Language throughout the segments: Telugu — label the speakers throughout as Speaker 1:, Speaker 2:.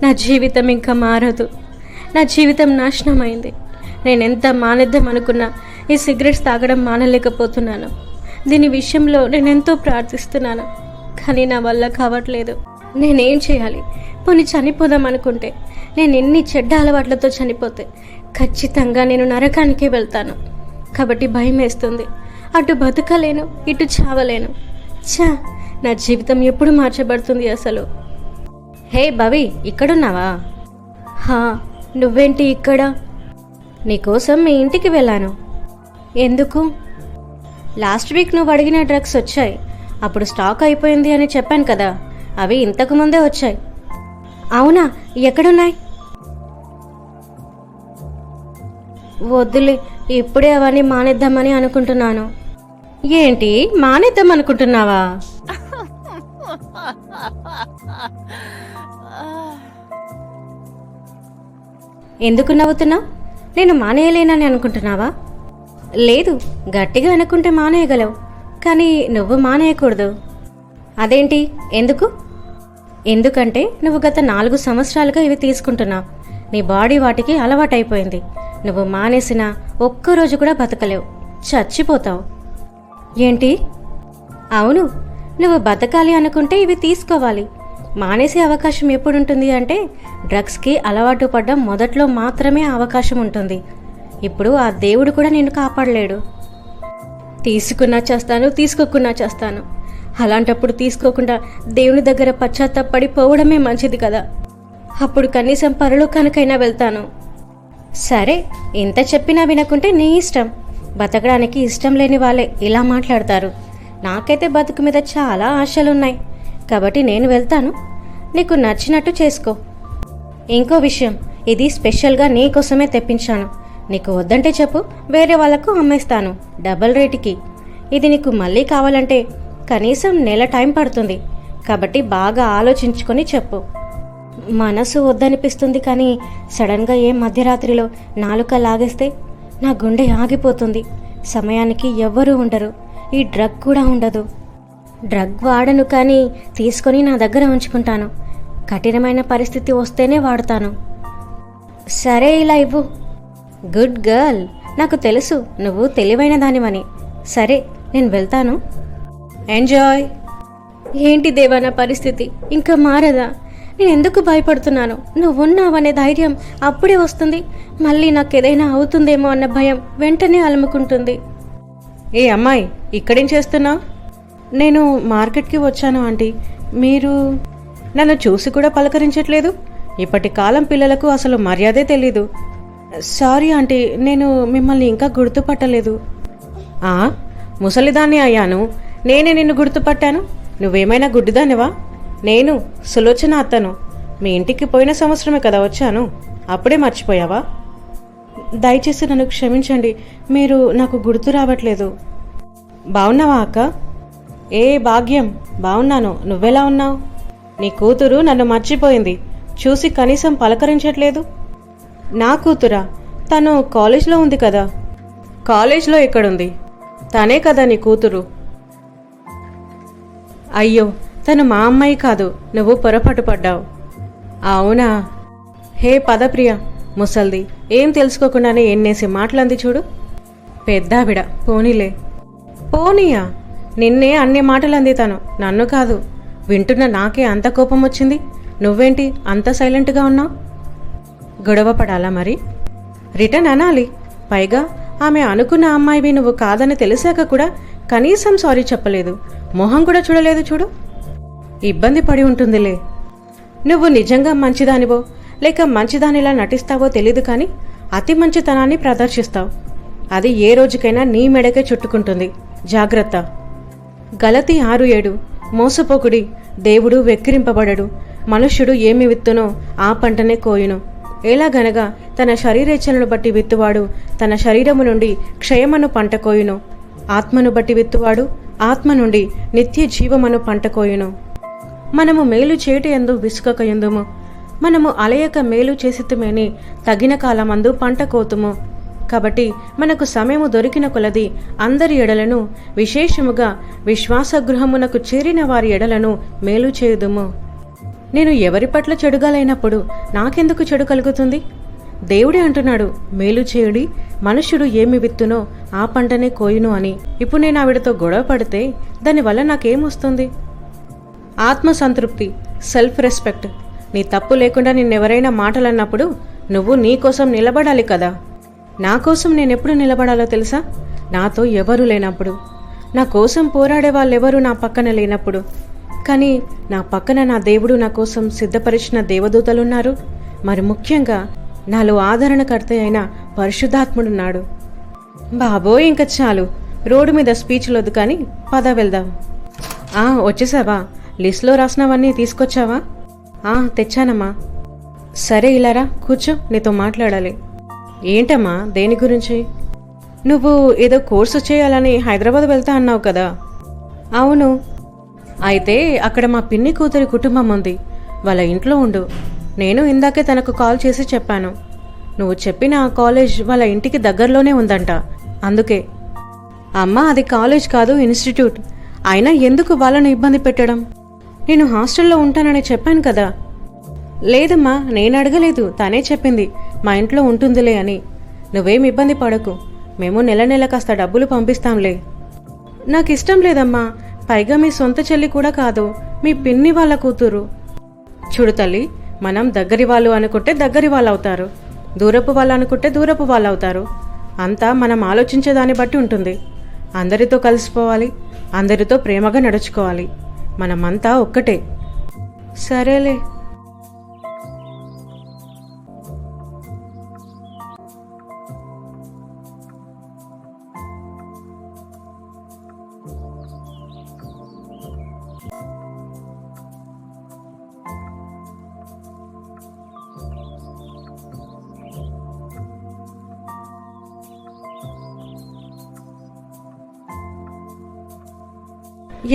Speaker 1: నా జీవితం ఇంకా మారదు. నా జీవితం నాశనమైంది. నేనెంత మానేద్దాం అనుకున్నా ఈ సిగరెట్స్ తాగడం మానలేకపోతున్నాను. దీని విషయంలో నేనెంతో ప్రార్థిస్తున్నాను, కానీ నా వల్ల కావట్లేదు. నేనేం చేయాలి? పోనీ చనిపోదాం అనుకుంటే, నేను ఎన్ని చెడ్డ అలవాట్లతో చనిపోతే ఖచ్చితంగా నేను నరకానికే వెళ్తాను. కాబట్టి భయం వేస్తుంది. అటు బతకలేను, ఇటు చావలేను. నా జీవితం ఎప్పుడు మార్చబడుతుంది అసలు? హే భవి, ఇక్కడున్నావా? హా, నువ్వేంటి ఇక్కడ? నీకోసం మీ ఇంటికి వెళ్ళాను. ఎందుకు? లాస్ట్ వీక్ నువ్వు అడిగిన డ్రగ్స్ వచ్చాయి. అప్పుడు స్టాక్ అయిపోయింది అని చెప్పాను కదా, అవి ఇంతకు ముందే వచ్చాయి. అవునా? ఎక్కడున్నాయి? వద్దులే, ఇప్పుడే అవన్నీ మానేద్దామని అనుకుంటున్నాను. ఏంటి మానేద్దాం అనుకుంటున్నావా? ఎందుకు నవ్వుతున్నావు? నేను మానేయలేనని అనుకుంటున్నావా? లేదు, గట్టిగా అనుకుంటే మానేయగలవు, కానీ నువ్వు మానేయకూడదు. అదేంటి? ఎందుకు? ఎందుకంటే నువ్వు గత 4 సంవత్సరాలుగా ఇవి తీసుకుంటున్నావు. నీ బాడీ వాటికి అలవాటైపోయింది. నువ్వు మానేసినా ఒక్కరోజు కూడా బతకలేవు, చచ్చిపోతావు. ఏంటి? అవును, నువ్వు బతకాలి అనుకుంటే ఇవి తీసుకోవాలి. మానేసే అవకాశం ఎప్పుడుంటుంది అంటే డ్రగ్స్కి అలవాటు పడ్డం మొదట్లో మాత్రమే అవకాశం ఉంటుంది. ఇప్పుడు ఆ దేవుడు కూడా నిన్ను కాపాడలేడు. తీసుకున్నా చేస్తాను, తీసుకోకున్నా చేస్తాను. అలాంటప్పుడు తీసుకోకుండా దేవుని దగ్గర పశ్చాత్తాపడి పోవడమే మంచిది కదా. అప్పుడు కనీసం పరలోకానికైనా వెళ్తాను. సరే, ఇంత చెప్పినా వినకుంటే నీ ఇష్టం. బతకడానికి ఇష్టం లేని వాళ్ళే ఇలా మాట్లాడతారు. నాకైతే బతుకు మీద చాలా ఆశలున్నాయి, కాబట్టి నేను వెళ్తాను. నీకు నచ్చినట్టు చేసుకో. ఇంకో విషయం, ఇది స్పెషల్గా నీ కోసమే తెప్పించాను. నీకు వద్దంటే చెప్పు, వేరే వాళ్ళకు అమ్మేస్తాను డబల్ రేటుకి. ఇది నీకు మళ్ళీ కావాలంటే కనీసం నెల టైం పడుతుంది, కాబట్టి బాగా ఆలోచించుకొని చెప్పు. మనసు వద్దనిపిస్తుంది, కానీ సడన్గా ఏ మధ్యరాత్రిలో నాలుక లాగేస్తే నా గుండె ఆగిపోతుంది. సమయానికి ఎవ్వరూ ఉండరు, ఈ డ్రగ్ కూడా ఉండదు. డ్రగ్ వాడను, కానీ తీసుకొని నా దగ్గర ఉంచుకుంటాను. కఠినమైన పరిస్థితి వస్తేనే వాడతాను. సరే, ఇలా ఇవ్వు. గుడ్ గర్ల్, నాకు తెలుసు నువ్వు తెలివైన దానివని. సరే, నేను వెళ్తాను. ఎంజాయ్. ఏంటి దేవా నా పరిస్థితి ఇంకా మారదా? నేను ఎందుకు భయపడుతున్నాను? నువ్వున్నావనే ధైర్యం అప్పుడే వస్తుంది, మళ్ళీ నాకేదైనా అవుతుందేమో అన్న భయం వెంటనే అలుముకుంటుంది.
Speaker 2: ఏ అమ్మాయి, ఇక్కడేం చేస్తున్నావు? నేను మార్కెట్కి వచ్చాను ఆంటీ. మీరు నన్ను చూసి కూడా పలకరించట్లేదు. ఇప్పటి కాలం పిల్లలకు అసలు మర్యాదే తెలీదు. సారీ ఆంటీ, నేను మిమ్మల్ని ఇంకా గుర్తుపట్టలేదు. ముసలిదాన్ని అయ్యాను, నేనే నిన్ను గుర్తుపట్టాను. నువ్వేమైనా గుడ్డిదానివా? నేను సులోచన అత్తను. మీ ఇంటికి పోయిన సంవత్సరమే కదా వచ్చాను, అప్పుడే మర్చిపోయావా? దయచేసి నన్ను క్షమించండి, మీరు నాకు గుర్తు రావట్లేదు. బాగున్నావా అక్క? ఏ భాగ్యం, బాగున్నాను. నువ్వెలా ఉన్నావు? నీ కూతురు నన్ను మర్చిపోయింది, చూసి కనీసం పలకరించట్లేదు. నా కూతురా? తను కాలేజ్లో ఉంది కదా. కాలేజ్లో ఎక్కడుంది? తనే కదా నీ కూతురు. అయ్యో, తను మా అమ్మాయి కాదు, నువ్వు పొరపాటు పడ్డావు. అవునా? హే పదప్రియ, ముసల్ది ఏం తెలుసుకోకుండానే ఎన్నేసి మాటలంది చూడు. పెద్దావిడ, పోనీలే. పోనీయా? నిన్నే అన్ని మాటలు అంది తను, నన్ను కాదు. వింటున్న నాకే అంత కోపం వచ్చింది. నువ్వేంటి అంత సైలెంట్గా ఉన్నావు? గొడవ పడాలా మరి? రిటర్న్ అనాలి. పైగా ఆమె అనుకున్న అమ్మాయివి నువ్వు కాదని తెలిసాక కూడా కనీసం సారీ చెప్పలేదు, మొహం కూడా చూడలేదు చూడు. ఇబ్బంది పడి ఉంటుందిలే. నువ్వు నిజంగా మంచిదానివో లేక మంచిదానిలా నటిస్తావో తెలీదు, కానీ అతి మంచితనాన్ని ప్రదర్శిస్తావు. అది ఏ రోజుకైనా నీ మెడకే చుట్టుకుంటుంది, జాగ్రత్త. గలతీ 6:7. మోసపోకుడి, దేవుడు వెక్కిరింపబడడు. మనుష్యుడు ఏమి విత్తునో ఆ పంటనే కోయును. ఎలాగనగా తన శరీరేచ్ఛలను బట్టి విత్తువాడు తన శరీరము నుండి క్షయమను పంట కోయును. ఆత్మను బట్టి విత్తువాడు ఆత్మ నుండి నిత్య జీవమను పంట కోయును. మనము మేలు చేటి యందు విసుకక యుందుము. మనము అలయక మేలు చేసితుమేని తగిన కాలమందు పంట కోతుము. కాబట్టి మనకు సమయము దొరికిన కొలది అందరి ఎడలను, విశేషముగా విశ్వాసగృహమునకు చేరిన వారి ఎడలను మేలు చేయుదుము. నేను ఎవరి పట్ల చెడుగా లేనప్పుడు నాకెందుకు చెడు కలుగుతుంది? దేవుడే అంటున్నాడు, మేలు చేయుడి, మనుష్యుడు ఏమి విత్తునో ఆ పంటనే కోయును అని. ఇప్పుడు నేను ఆవిడతో గొడవ పడితే దానివల్ల నాకేమొస్తుంది? ఆత్మసంతృప్తి, సెల్ఫ్ రెస్పెక్ట్. నీ తప్పు లేకుండా నిన్నెవరైనా మాటలన్నప్పుడు నువ్వు నీ కోసం నిలబడాలి కదా. నా కోసం నేనెప్పుడు నిలబడాలో తెలుసా? నాతో ఎవరూ లేనప్పుడు, నా కోసం పోరాడే వాళ్ళెవరూ నా పక్కన లేనప్పుడు. కానీ నా పక్కన నా దేవుడు నా కోసం సిద్ధపరిచిన దేవదూతలున్నారు. మరి ముఖ్యంగా నాలో ఆదరణకర్త అయిన పరిశుద్ధాత్ముడున్నాడు. బాబోయ్, ఇంక చాలు, రోడ్డు మీద స్పీచ్లొద్దు కానీ పద వెళ్దాం. వచ్చేసావా? లిస్ట్లో రాసినవన్నీ తీసుకొచ్చావా? తెచ్చానమ్మా. సరే, ఇలారా కూర్చో, నీతో మాట్లాడాలి. ఏంటమ్మా, దేని గురించి? నువ్వు ఏదో కోర్సు చేయాలని హైదరాబాద్ వెళ్తా అన్నావు కదా? అవును. అయితే అక్కడ మా పిన్ని కూతురి కుటుంబం ఉంది, వాళ్ళ ఇంట్లో ఉండు. నేను ఇందాకే తనకు కాల్ చేసి చెప్పాను. నువ్వు చెప్పిన ఆ కాలేజ్ వాళ్ళ ఇంటికి దగ్గరలోనే ఉందంట. అందుకే. అమ్మా, అది కాలేజ్ కాదు, ఇన్స్టిట్యూట్. అయినా ఎందుకు వాళ్ళను ఇబ్బంది పెట్టడం? నేను హాస్టల్లో ఉంటానని చెప్పాను కదా. లేదమ్మా, నేను అడగలేదు, తనే చెప్పింది మా ఇంట్లో ఉంటుందిలే అని. నువ్వేం ఇబ్బంది పడకు, మేము నెల నెల కాస్త డబ్బులు పంపిస్తాంలే. నాకు ఇష్టం లేదమ్మా, పైగా మీ సొంత చెల్లి కూడా కాదు, మీ పిన్ని వాళ్ళ కూతురు. చూడు తల్లి, మనం దగ్గరి వాళ్ళు అనుకుంటే దగ్గరి వాళ్ళు అవుతారు, దూరపు వాళ్ళు అనుకుంటే దూరపు వాళ్ళు అవుతారు. అంతా మనం ఆలోచించేదాన్ని బట్టి ఉంటుంది. అందరితో కలిసిపోవాలి, అందరితో ప్రేమగా నడుచుకోవాలి. మనమంతా ఒక్కటే. సరేలే.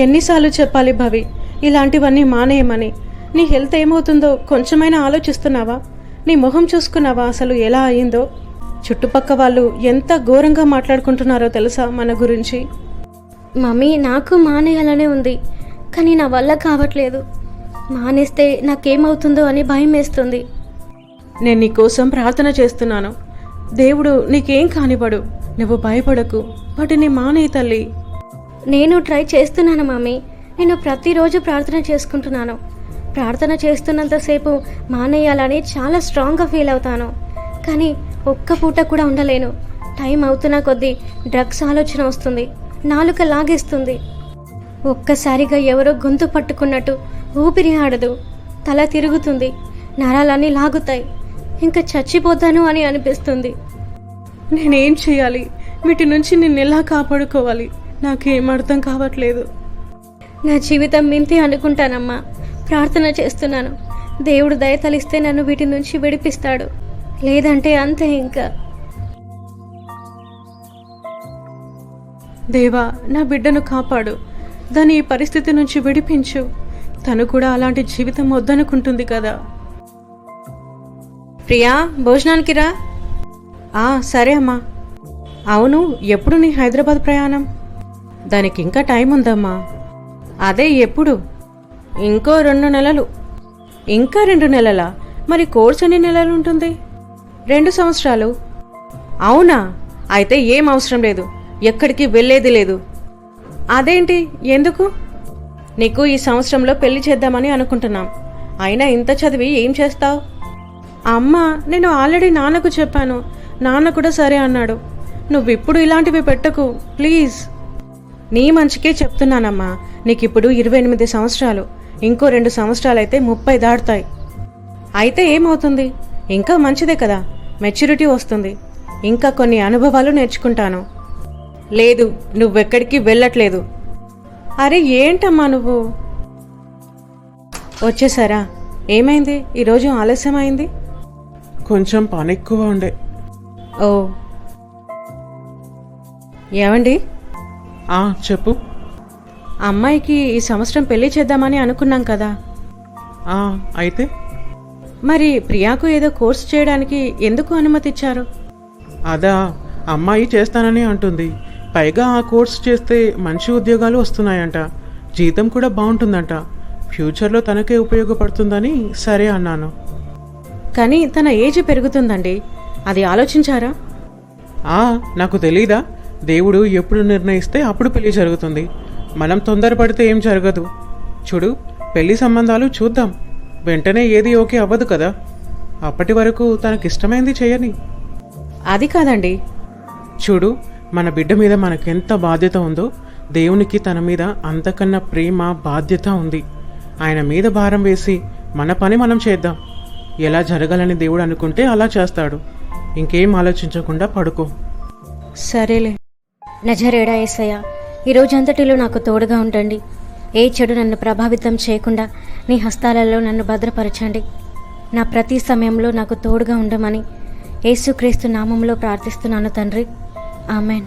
Speaker 2: ఎన్నిసార్లు చెప్పాలి భవి, ఇలాంటివన్నీ మానేయమని? నీ హెల్త్ ఏమవుతుందో కొంచెమైనా ఆలోచిస్తున్నావా? నీ మొహం చూసుకున్నావా అసలు ఎలా అయిందో? చుట్టుపక్క వాళ్ళు ఎంత ఘోరంగా మాట్లాడుకుంటున్నారో తెలుసా మన గురించి?
Speaker 1: మమ్మీ, నాకు మానేయాలనే ఉంది, కానీ నా వల్ల కావట్లేదు. మానేస్తే నాకేమవుతుందో అని భయం వేస్తుంది.
Speaker 2: నేను నీకోసం ప్రార్థన చేస్తున్నాను. దేవుడు నీకేం కానివ్వడు, నువ్వు భయపడకు. వాటిని మానేయి తల్లి.
Speaker 1: నేను ట్రై చేస్తున్నాను మమ్మీ. నేను ప్రతిరోజు ప్రార్థన చేసుకుంటున్నాను. ప్రార్థన చేస్తున్నంతసేపు మానేయాలని చాలా స్ట్రాంగ్గా ఫీల్ అవుతాను, కానీ ఒక్క పూట కూడా ఉండలేను. టైం అవుతున్న కొద్దీ డ్రగ్స్ ఆలోచన వస్తుంది, నాలుక లాగేస్తుంది. ఒక్కసారిగా ఎవరో గొంతు పట్టుకున్నట్టు ఊపిరి ఆడదు, తల తిరుగుతుంది, నరాలన్నీ లాగుతాయి. ఇంకా చచ్చిపోతాను అని అనిపిస్తుంది.
Speaker 2: నేనేం చేయాలి? వీటి నుంచి నిన్నెలా కాపాడుకోవాలి? నాకేం అర్థం కావట్లేదు.
Speaker 1: నా జీవితం మింతే అనుకుంటానమ్మా. ప్రార్థన చేస్తున్నాను, దేవుడు దయతలిస్తే నన్ను వీటి నుంచి విడిపిస్తాడు, లేదంటే అంతే ఇంకా.
Speaker 2: దేవా, నా బిడ్డను కాపాడు, దాని ఈ పరిస్థితి నుంచి విడిపించు. తను కూడా అలాంటి జీవితం వద్దనుకుంటుంది కదా. ప్రియా, భోజనానికి రా. సరే అమ్మా. అవును, ఎప్పుడు నీ హైదరాబాద్ ప్రయాణం? దానికి ఇంకా టైం ఉందమ్మా. అదే ఎప్పుడు? ఇంకో 2 నెలలు. ఇంకా 2 నెలలా? మరి కోర్స్ ఎన్ని నెలలు ఉంటుంది? 2 సంవత్సరాలు. అవునా? అయితే ఏం అవసరం లేదు, ఎక్కడికి వెళ్ళేది లేదు. అదేంటి, ఎందుకు? నీకు ఈ సంవత్సరంలో పెళ్లి చేద్దామని అనుకుంటున్నాం. అయినా ఇంత చదివి ఏం చేస్తావు? అమ్మా, నేను ఆల్రెడీ నాన్నకు చెప్పాను, నాన్న కూడా సరే అన్నాడు. నువ్విప్పుడు ఇలాంటివి పెట్టకు ప్లీజ్. నీ మంచికే చెప్తున్నానమ్మా. నీకిప్పుడు 28 సంవత్సరాలు, ఇంకో 2 సంవత్సరాలైతే 30 దాటుతాయి. అయితే ఏమవుతుంది? ఇంకా మంచిదే కదా, మెచ్యూరిటీ వస్తుంది, ఇంకా కొన్ని అనుభవాలు నేర్చుకుంటాను. లేదు, నువ్వెక్కడికి వెళ్ళట్లేదు. అరే ఏంటమ్మా నువ్వు? వచ్చేసారా? ఏమైంది, ఈరోజు ఆలస్యమైంది?
Speaker 3: కొంచెం పని ఎక్కువ ఉండే.
Speaker 2: ఓ, ఏమండి?
Speaker 3: చెప్పు.
Speaker 2: అమ్మాయికి ఈ సంవత్సరం పెళ్లి చేద్దామని అనుకున్నాం కదా.
Speaker 3: అయితే
Speaker 2: మరి ప్రియాకు ఏదో కోర్సు చేయడానికి ఎందుకు అనుమతి ఇచ్చారు?
Speaker 3: అదా, అమ్మాయి చేస్తానని అంటుంది. పైగా ఆ కోర్సు చేస్తే మంచి ఉద్యోగాలు వస్తున్నాయంట, జీతం కూడా బాగుంటుందంట. ఫ్యూచర్లో తనకే ఉపయోగపడుతుందని సరే అన్నాను.
Speaker 2: కానీ తన ఏజ్ పెరుగుతుందండి, అది ఆలోచించారా?
Speaker 3: నాకు తెలీదా? దేవుడు ఎప్పుడు నిర్ణయిస్తే అప్పుడు పెళ్లి జరుగుతుంది. మనం తొందరపడితే ఏం జరగదు. చూడు, పెళ్లి సంబంధాలు చూద్దాం, వెంటనే ఏది ఓకే అవ్వదు కదా. అప్పటి వరకు తనకిష్టమైంది చేయని.
Speaker 2: అది కాదండి.
Speaker 3: చూడు, మన బిడ్డ మీద మనకెంత బాధ్యత ఉందో దేవునికి తన మీద అంతకన్నా ప్రేమ బాధ్యత ఉంది. ఆయన మీద భారం వేసి మన పని మనం చేద్దాం. ఎలా జరగాలని దేవుడు అనుకుంటే అలా చేస్తాడు. ఇంకేం ఆలోచించకుండా పడుకో.
Speaker 2: సరేలే.
Speaker 1: నజరేడా యేసయ్య, ఈ రోజంతటిలో నాకు తోడుగా ఉండండి. ఏ చెడు నన్ను ప్రభావితం చేయకుండా నీ హస్తాలలో నన్ను భద్రపరచండి. నా ప్రతి సమయంలో నాకు తోడుగా ఉండమని యేసుక్రీస్తు నామంలో ప్రార్థిస్తున్నాను తండ్రి, ఆమెన్.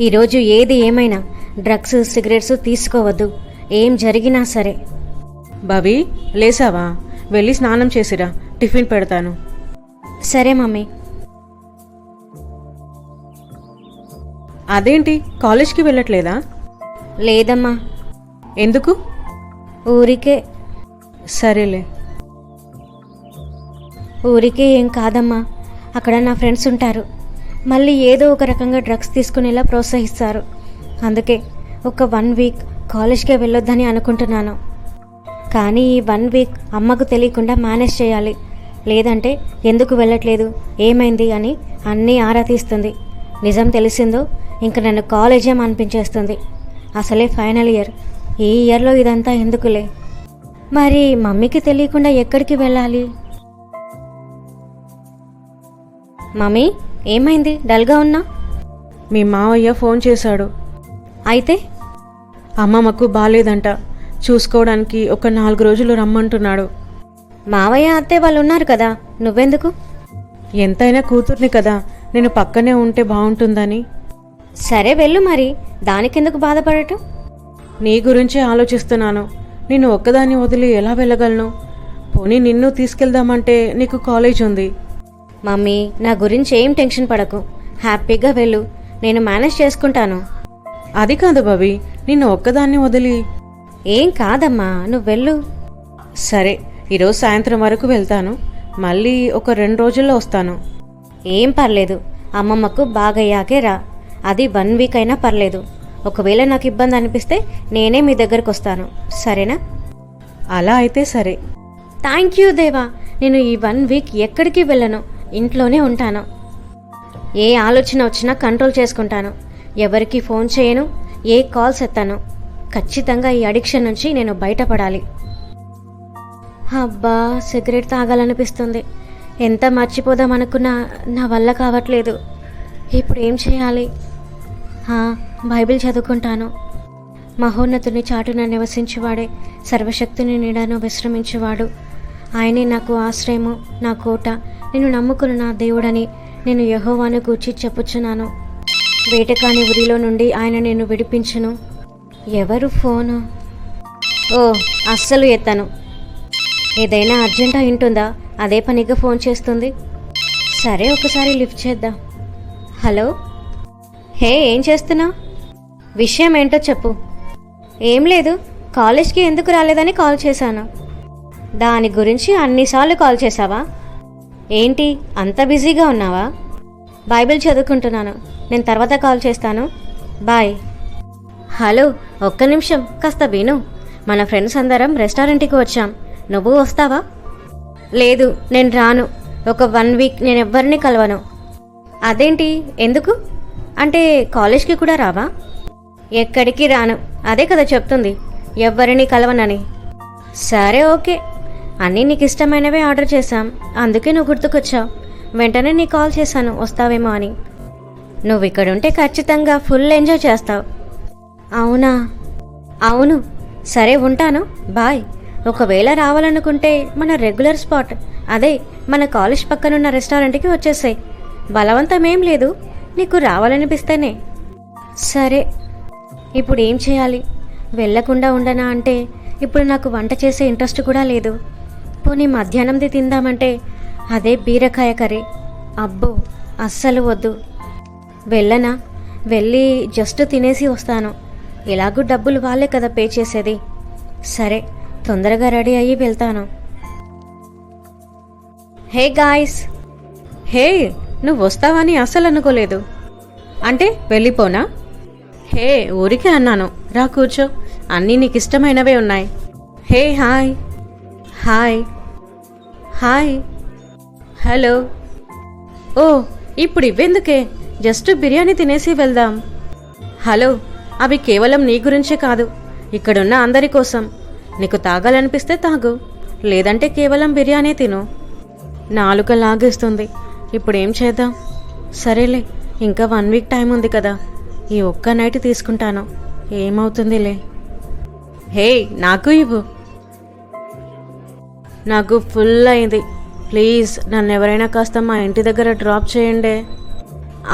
Speaker 1: ఈరోజు ఏది ఏమైనా డ్రగ్స్, సిగరెట్స్ తీసుకోవద్దు. ఏం జరిగినా సరే.
Speaker 2: భవి, లేసావా? వెళ్ళి స్నానం చేసిరా, టిఫిన్ పెడతాను.
Speaker 1: సరే మమ్మీ.
Speaker 2: అదేంటి, కాలేజ్కి వెళ్ళట్లేదా?
Speaker 1: లేదమ్మా.
Speaker 2: ఎందుకు?
Speaker 1: ఊరికే.
Speaker 2: సరేలే.
Speaker 1: ఊరికే ఏం కాదమ్మా, అక్కడ నా ఫ్రెండ్స్ ఉంటారు, మళ్ళీ ఏదో ఒక రకంగా డ్రగ్స్ తీసుకునేలా ప్రోత్సహిస్తారు. అందుకే ఒక 1 వీక్ కాలేజ్కే వెళ్ళొద్దని అనుకుంటున్నాను. కానీ ఈ 1 వీక్ అమ్మకు తెలియకుండా మేనేజ్ చేయాలి. లేదంటే ఎందుకు వెళ్ళట్లేదు, ఏమైంది అని అన్నీ ఆరా తీస్తుంది. నిజం తెలిసిందో ఇంక నన్ను కాలేజే అనిపించేస్తుంది. అసలే ఫైనల్ ఇయర్. ఈ ఇయర్లో ఇదంతా ఎందుకులే. మరి మమ్మీకి తెలియకుండా ఎక్కడికి వెళ్ళాలి? మమ్మీ, ఏమైంది డల్గా ఉన్నా?
Speaker 2: మీ మావయ్య ఫోన్ చేశాడు.
Speaker 1: అయితే
Speaker 2: అమ్మమ్మకు బాలేదంట, చూసుకోవడానికి ఒక 4 రోజులు రమ్మంటున్నాడు.
Speaker 1: మావయ్య అత్తయ్య వాళ్ళు ఉన్నారు కదా, నువ్వెందుకు?
Speaker 2: ఎంతైనా కూతుర్ని కదా, నేను పక్కనే ఉంటే బాగుంటుందని.
Speaker 1: సరే వెళ్ళు, మరి దానికెందుకు బాధపడటం?
Speaker 2: నీ గురించే ఆలోచిస్తున్నాను. నిన్ను ఒక్కదాన్ని వదిలి ఎలా వెళ్ళగలను? పోనీ నిన్ను తీసుకెళ్దామంటే నీకు కాలేజ్ ఉంది.
Speaker 1: మమ్మీ, నా గురించి ఏం టెన్షన్ పడకు, హ్యాపీగా వెళ్ళు, నేను మేనేజ్ చేసుకుంటాను.
Speaker 2: అది కాదు భవి, నిన్ను ఒక్కదాన్ని వదిలి.
Speaker 1: ఏం కాదమ్మా, నువ్వు వెళ్ళు.
Speaker 2: సరే, ఈరోజు సాయంత్రం వరకు వెళ్తాను, మళ్ళీ ఒక 2 రోజుల్లో వస్తాను.
Speaker 1: ఏం పర్లేదు, అమ్మమ్మకు బాగయ్యాకే రా. అది 1 వీక్ అయినా పర్లేదు. ఒకవేళ నాకు ఇబ్బంది అనిపిస్తే నేనే మీ దగ్గరకు వస్తాను, సరేనా?
Speaker 2: అలా అయితే సరే.
Speaker 1: థ్యాంక్ యూ దేవా. నేను ఈ 1 వీక్ ఎక్కడికి వెళ్ళను, ఇంట్లోనే ఉంటాను. ఏ ఆలోచన వచ్చినా కంట్రోల్ చేసుకుంటాను. ఎవరికి ఫోన్ చేయను, ఏ కాల్స్ ఎత్తాను. ఖచ్చితంగా ఈ అడిక్షన్ నుంచి నేను బయటపడాలి. అబ్బా, సిగరెట్ తాగాలనిపిస్తుంది. ఎంత మర్చిపోదాం అనుకున్నా నా వల్ల కావట్లేదు. ఇప్పుడు ఏం చేయాలి? బైబిల్ చదువుకుంటాను. మహోన్నతుని చాటున నివసించువాడే, సర్వశక్తిని నీడను విశ్రమించువాడు. ఆయనే నాకు ఆశ్రయము, నా కోట, నేను నమ్ముకున్న నా దేవుడని నేను యెహోవాను గూర్చి చెప్పుచున్నాను. వేటకాని ఉరిలో నుండి ఆయన నేను విడిపించును. ఎవరు ఫోను? ఓ, అస్సలు ఎత్తాను. ఏదైనా అర్జెంటా ఉంటుందా? అదే పనిగా ఫోన్ చేస్తుంది. సరే, ఒకసారి లిఫ్ట్ చేద్దాం. హలో. హే, ఏం చేస్తున్నావు? విషయం ఏంటో చెప్పు. ఏం లేదు, కాలేజ్కి ఎందుకు రాలేదని కాల్ చేశాను. దాని గురించి అన్నిసార్లు కాల్ చేశావా ఏంటి? అంత బిజీగా ఉన్నావా? బైబిల్ చదువుకుంటున్నాను, నేను తర్వాత కాల్ చేస్తాను, బాయ్. హలో, ఒక్క నిమిషం, కాస్త విను. మన ఫ్రెండ్స్ అందరం రెస్టారెంట్కి వచ్చాం, నువ్వు వస్తావా? లేదు, నేను రాను. ఒక 1 వీక్ నేను ఎవ్వరిని కలవను. అదేంటి, ఎందుకు? అంటే కాలేజ్కి కూడా రావా? ఎక్కడికి రాను, అదే కదా చెప్తుంది, ఎవ్వరిని కలవనని. సరే, ఓకే. అన్నీ నీకు ఇష్టమైనవే ఆర్డర్ చేశాం, అందుకే నువ్వు గుర్తుకొచ్చావు. వెంటనే నీ కాల్ చేశాను వస్తావేమో అని. నువ్వు ఇక్కడుంటే ఖచ్చితంగా ఫుల్ ఎంజాయ్ చేస్తావు. అవునా? అవును. సరే, ఉంటాను, బాయ్. ఒకవేళ రావాలనుకుంటే మన రెగ్యులర్ స్పాట్, అదే మన కాలేజ్ పక్కనున్న రెస్టారెంట్కి వచ్చేసాయి. బలవంతమేం లేదు, నీకు రావాలనిపిస్తేనే. సరే, ఇప్పుడు ఏం చేయాలి? వెళ్ళకుండా ఉండనా అంటే ఇప్పుడు నాకు వంట చేసే ఇంట్రెస్ట్ కూడా లేదు. పోనీ మధ్యాహ్నంది తిందామంటే అదే బీరకాయ కర్రీ. అబ్బో, అస్సలు వద్దు. వెళ్ళనా? వెళ్ళి జస్ట్ తినేసి వస్తాను. ఎలాగూ డబ్బులు వాళ్ళే కదా పే చేసేది. సరే, తొందరగా రెడీ అయ్యి వెళ్తాను. Hey guys.
Speaker 2: హే, నువ్వు వస్తావని అస్సలు అనుకోలేదు. అంటే వెళ్ళిపోనా? హే, ఊరికే అన్నాను. రా కూర్చో, అన్నీ నీకు ఇష్టమైనవే ఉన్నాయి. హే, హాయ్. హాయ్. హాయ్. హలో. ఓ, ఇప్పుడు ఇవ్వెందుకే, జస్ట్ బిర్యానీ తినేసి వెళ్దాం. హలో, అవి కేవలం నీ గురించే కాదు, ఇక్కడున్న అందరి కోసం. నీకు తాగాలనిపిస్తే తాగు, లేదంటే కేవలం బిర్యానీ తిను. నాలుక లాగేస్తుంది. ఇప్పుడేం చేద్దాం? సరేలే, ఇంకా 1 వీక్ టైం ఉంది కదా, ఈ ఒక్క నైట్ తీసుకుంటాను, ఏమవుతుందిలే. హే, నాకు ఇవ్వు. నాకు ఫుల్ అయింది. ప్లీజ్ నన్ను ఎవరైనా కాస్త మా ఇంటి దగ్గర డ్రాప్ చేయండి.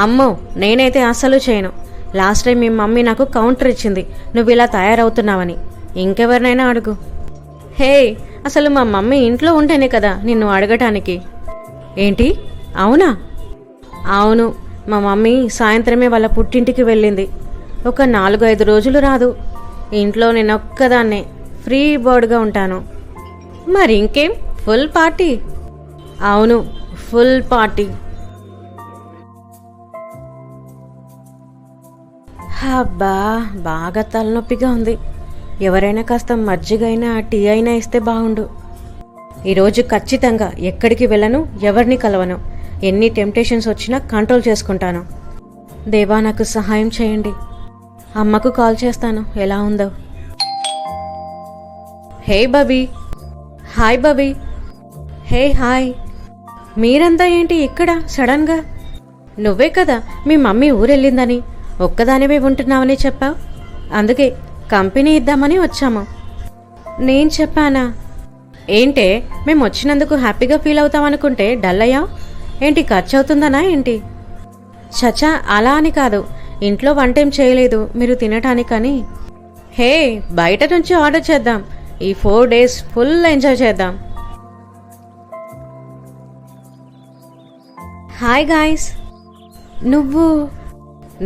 Speaker 2: అమ్మో, నేనైతే అస్సలు చేయను. లాస్ట్ టైం మీ మమ్మీ నాకు కౌంటర్ ఇచ్చింది నువ్వు ఇలా తయారవుతున్నావని. ఇంకెవరినైనా అడుగు. హే, అసలు మా మమ్మీ ఇంట్లో ఉంటేనే కదా నిన్ను అడగటానికి. ఏంటి? అవునా? అవును, మా మమ్మీ సాయంత్రమే వాళ్ళ పుట్టింటికి వెళ్ళింది. ఒక 4-5 రోజులు రాదు. ఇంట్లో నేనొక్కదాన్నే ఫ్రీ బర్డ్గా ఉంటాను. మరి ఇంకేం, ఫుల్ పార్టీ. అవును, ఫుల్ పార్టీ. అబ్బా, బాగా తలనొప్పిగా ఉంది. ఎవరైనా కాస్త మజ్జిగైనా టీ అయినా ఇస్తే బాగుండు. ఈరోజు ఖచ్చితంగా ఎక్కడికి వెళ్ళను, ఎవరిని కలవను. ఎన్ని టెంప్టేషన్స్ వచ్చినా కంట్రోల్ చేసుకుంటాను. దేవా, నాకు సహాయం చేయండి. అమ్మకు కాల్ చేస్తాను ఎలా ఉందో. హే బబీ. హాయ్ బబీ. హే, హాయ్. మీరంతా ఏంటి ఇక్కడ సడన్గా? నువ్వే కదా మీ మమ్మీ ఊరెళ్ళిందని, ఒక్కదానివే ఉంటున్నావని చెప్పావు. అందుకే కంపెనీ ఇద్దామని వచ్చాము. నేను చెప్పానా? ఏంటే, మేము వచ్చినందుకు హ్యాపీగా ఫీల్ అవుతామనుకుంటే డల్ అయ్యావు ఏంటి? ఖర్చు అవుతుందనా ఏంటి? చచా, అలా అని కాదు. ఇంట్లో వంటేం చేయలేదు మీరు తినటానికని. హే, బయట నుంచి ఆర్డర్ చేద్దాం. ఈ 4 days ఫుల్ ఎంజాయ్ చేద్దాం. Hi guys. నువ్వు?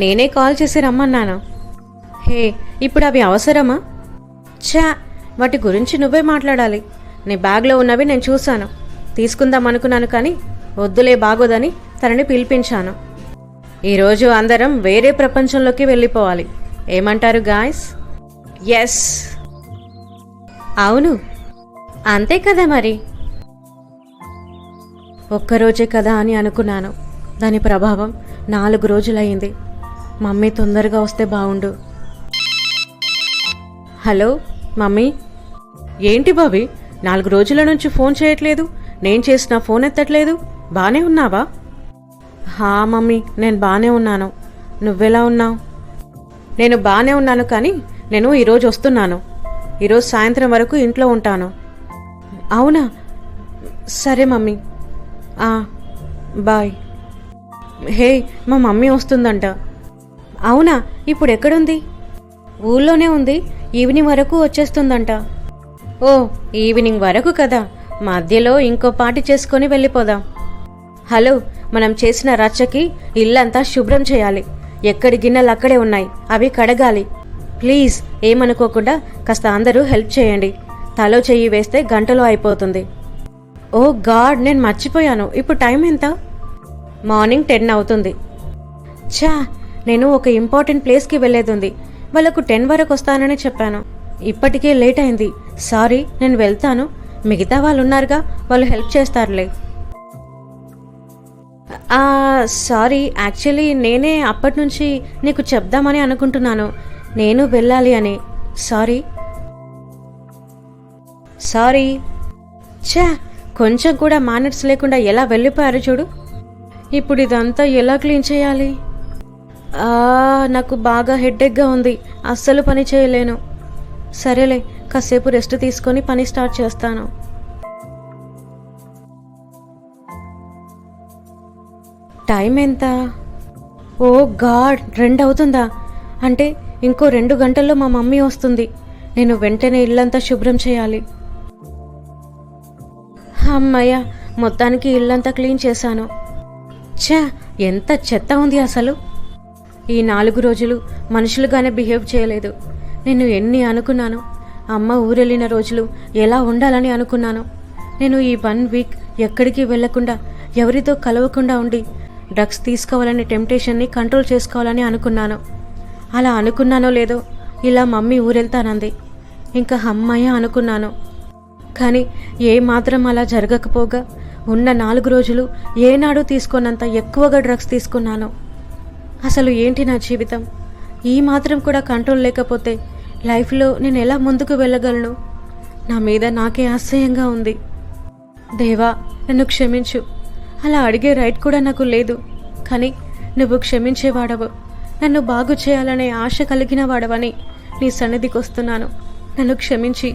Speaker 2: నేనే కాల్ చేసి రమ్మన్నాను. హే, ఇప్పుడు అవి అవసరమా? ఛా, వాటి గురించి నువ్వే మాట్లాడాలి. నీ బ్యాగ్లో ఉన్నవి నేను చూశాను, తీసుకుందాం అనుకున్నాను, కానీ వద్దులే బాగోదని తనని పిలిపించాను. ఈరోజు అందరం వేరే ప్రపంచంలోకి వెళ్ళిపోవాలి. ఏమంటారు గాయ్స్? ఎస్. అవును, అంతే కదా మరి. ఒక్కరోజే కదా అని అనుకున్నాను, దాని ప్రభావం 4 రోజులయ్యింది. మమ్మీ తొందరగా వస్తే బాగుండు. Hello mummy. ఏంటి బాబీ, 4 రోజుల నుంచి ఫోన్ చేయట్లేదు, నేను చేసిన ఫోన్ ఎత్తట్లేదు. బానే ఉన్నావా? హా మమ్మీ, నేను బానే ఉన్నాను. నువ్వెలా ఉన్నావు? నేను బానే ఉన్నాను, కానీ నేను ఈరోజు వస్తున్నాను. ఈరోజు సాయంత్రం వరకు ఇంట్లో ఉంటాను. అవునా? సరే మమ్మీ. బాయ్. హే, మా మమ్మీ వస్తుందంట. అవునా? ఇప్పుడు ఎక్కడుంది? ఊళ్ళోనే ఉంది. ఈవినింగ్ వరకు వచ్చేస్తుందంట. ఓ, ఈవినింగ్ వరకు కదా, మధ్యలో ఇంకో పార్టీ చేసుకొని వెళ్ళిపోదాం. హలో, మనం చేసిన రచ్చకి ఇల్లంతా శుభ్రం చేయాలి. ఎక్కడి గిన్నెలు అక్కడే ఉన్నాయి, అవి కడగాలి. ప్లీజ్ ఏమనుకోకుండా కాస్త అందరూ హెల్ప్ చేయండి. తలో చెయ్యి వేస్తే గంటలో అయిపోతుంది. ఓ గాడ్, నేను మర్చిపోయాను. ఇప్పుడు టైం ఎంత? మార్నింగ్ 10 అవుతుంది. ఛా, నేను ఒక ఇంపార్టెంట్ ప్లేస్కి వెళ్ళేది ఉంది. వాళ్ళకు 10 వరకు వస్తానని చెప్పాను. ఇప్పటికే లేట్ అయింది. సారీ, నేను వెళ్తాను. మిగతా వాళ్ళు ఉన్నారుగా, వాళ్ళు హెల్ప్ చేస్తారులే. సారీ, యాక్చువల్లీ నేనే అప్పటి నుంచి నీకు చెప్దామని అనుకుంటున్నాను, నేను వెళ్ళాలి అని. సారీ. ఛా, కొంచెం కూడా మేనర్స్ లేకుండా ఎలా వెళ్ళిపోయారు చూడు. ఇప్పుడు ఇదంతా ఎలా క్లీన్ చేయాలి? నాకు బాగా హెడ్ఏక్గా ఉంది, అస్సలు పని చేయలేను. సరేలే, కాసేపు రెస్ట్ తీసుకొని పని స్టార్ట్ చేస్తాను. టైం ఎంత? ఓ గాడ్, 2 అవుతుందా? అంటే ఇంకో 2 గంటల్లో మా మమ్మీ వస్తుంది. నేను వెంటనే ఇల్లంతా శుభ్రం చేయాలి. అమ్మయ్య, మొత్తానికి ఇల్లంతా క్లీన్ చేశాను. ఛా, ఎంత చెత్త ఉంది అసలు. ఈ 4 రోజులు మనుషులుగానే బిహేవ్ చేయలేదు. నేను ఎన్ని అనుకున్నాను, అమ్మ ఊరెళ్ళిన రోజులు ఎలా ఉండాలని అనుకున్నాను. నేను ఈ 1 వీక్ ఎక్కడికి వెళ్లకుండా, ఎవరితో కలవకుండా ఉండి డ్రగ్స్ తీసుకోవాలనే టెంప్టేషన్ని కంట్రోల్ చేసుకోవాలని అనుకున్నాను. అలా అనుకున్నానో లేదో ఇలా మమ్మీ ఊరెళ్తానంది. ఇంకా అమ్మాయ అనుకున్నాను. కానీ ఏమాత్రం అలా జరగకపోగా ఉన్న 4 రోజులు ఏనాడు తీసుకోనంత ఎక్కువగా డ్రగ్స్ తీసుకున్నాను. అసలు ఏంటి నా జీవితం? ఈ మాత్రం కూడా కంట్రోల్ లేకపోతే లైఫ్లో నేను ఎలా ముందుకు వెళ్ళగలను? నా మీద నాకే అసహ్యంగా ఉంది. దేవా, నన్ను క్షమించు. అలా అడిగే రైట్ కూడా నాకు లేదు. కానీ నువ్వు క్షమించేవాడవు, నన్ను బాగు చేయాలనే ఆశ కలిగిన వాడవని నీ సన్నిధికి వస్తున్నాను. నన్ను క్షమించి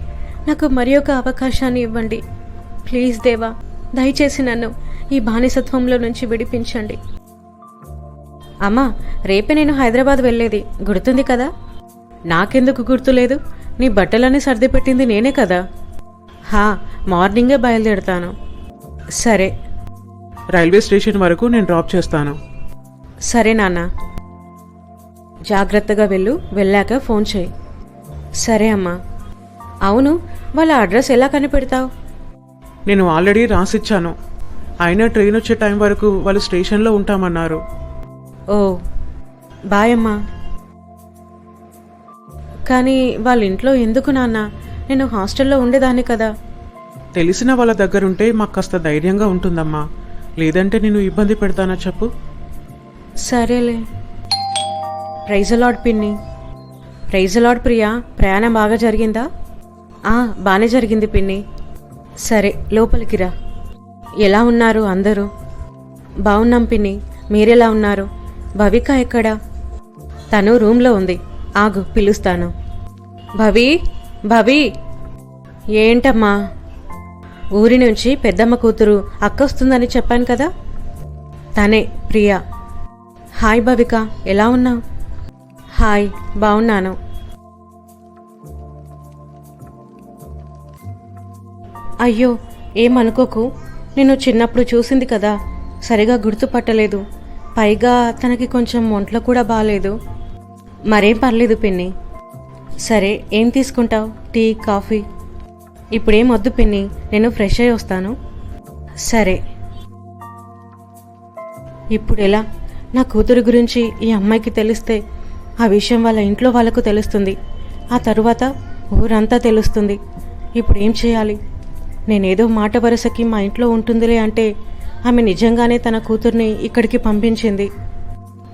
Speaker 2: నాకు మరి ఒక అవకాశాన్ని ఇవ్వండి. ప్లీజ్ దేవా, దయచేసి నన్ను ఈ బానిసత్వంలో నుంచి విడిపించండి. అమ్మా, రేపే నేను హైదరాబాద్ వెళ్ళేది గుర్తుంది కదా? నాకెందుకు గుర్తులేదు? నీ బట్టలన్నీ సర్దిపెట్టింది నేనే కదా. మార్నింగే బయలుదేరుతాను. సరే.
Speaker 3: రైల్వే స్టేషన్ వరకు నేను డ్రాప్ చేస్తాను.
Speaker 2: సరే నాన్న. జాగ్రత్తగా వెళ్ళాక ఫోన్ చేయి. సరే అమ్మా. అవును, వాళ్ళ అడ్రస్ ఎలా కనిపెడతావు?
Speaker 3: నేను ఆల్రెడీ రాసిచ్చాను. అయినా ట్రైన్ వచ్చే టైం వరకు వాళ్ళు స్టేషన్లో ఉంటామన్నారు.
Speaker 2: ఓ, బాయ్ అమ్మా. కానీ వాళ్ళ ఇంట్లో ఎందుకు నాన్న? నేను హాస్టల్లో ఉండేదాన్ని కదా.
Speaker 3: తెలిసిన వాళ్ళ దగ్గరుంటే మాకు కాస్త ధైర్యంగా ఉంటుందమ్మా. లేదంటే నేను ఇబ్బంది పెడతానా చెప్పు?
Speaker 2: సరేలే. ప్రైజ్ లార్డ్ పిన్ని. Praise Lord Priya. ప్రయాణం బాగా జరిగిందా? బాగానే జరిగింది పిన్ని. సరే, లోపలికి రా. ఎలా ఉన్నారు అందరూ? బాగున్నాం పిన్ని. మీరెలా ఉన్నారు? భవిక ఎక్కడా? తను రూమ్లో ఉంది. ఆగు, పిలుస్తాను. భవి. ఏంటమ్మా? ఊరి నుంచి పెద్దమ్మ కూతురు అక్క వస్తుందని చెప్పాను కదా, తనే ప్రియా. హాయ్ భవిక, ఎలా ఉన్నావు? హాయ్, బాగున్నాను. అయ్యో, ఏమనుకోకు. నేను చిన్నప్పుడు చూసింది కదా, సరిగా గుర్తుపట్టలేదు. పైగా తనకి కొంచెం ఒంట్లో కూడా బాగాలేదు. మరేం పర్లేదు పిన్ని. సరే, ఏం తీసుకుంటావు? Tea, coffee? ఇప్పుడేం వద్దు పిన్ని, నేను ఫ్రెష్ అయి వస్తాను. సరే. ఇప్పుడు ఎలా? నా కూతురు గురించి ఈ అమ్మాయికి తెలిస్తే ఆ విషయం వాళ్ళ ఇంట్లో వాళ్ళకు తెలుస్తుంది. ఆ తరువాత ఊరంతా తెలుస్తుంది. ఇప్పుడు ఏం చేయాలి? నేనేదో మాట వరుసకి మా ఇంట్లో ఉంటుందిలే అంటే ఆమె నిజంగానే తన కూతుర్ని ఇక్కడికి పంపించింది.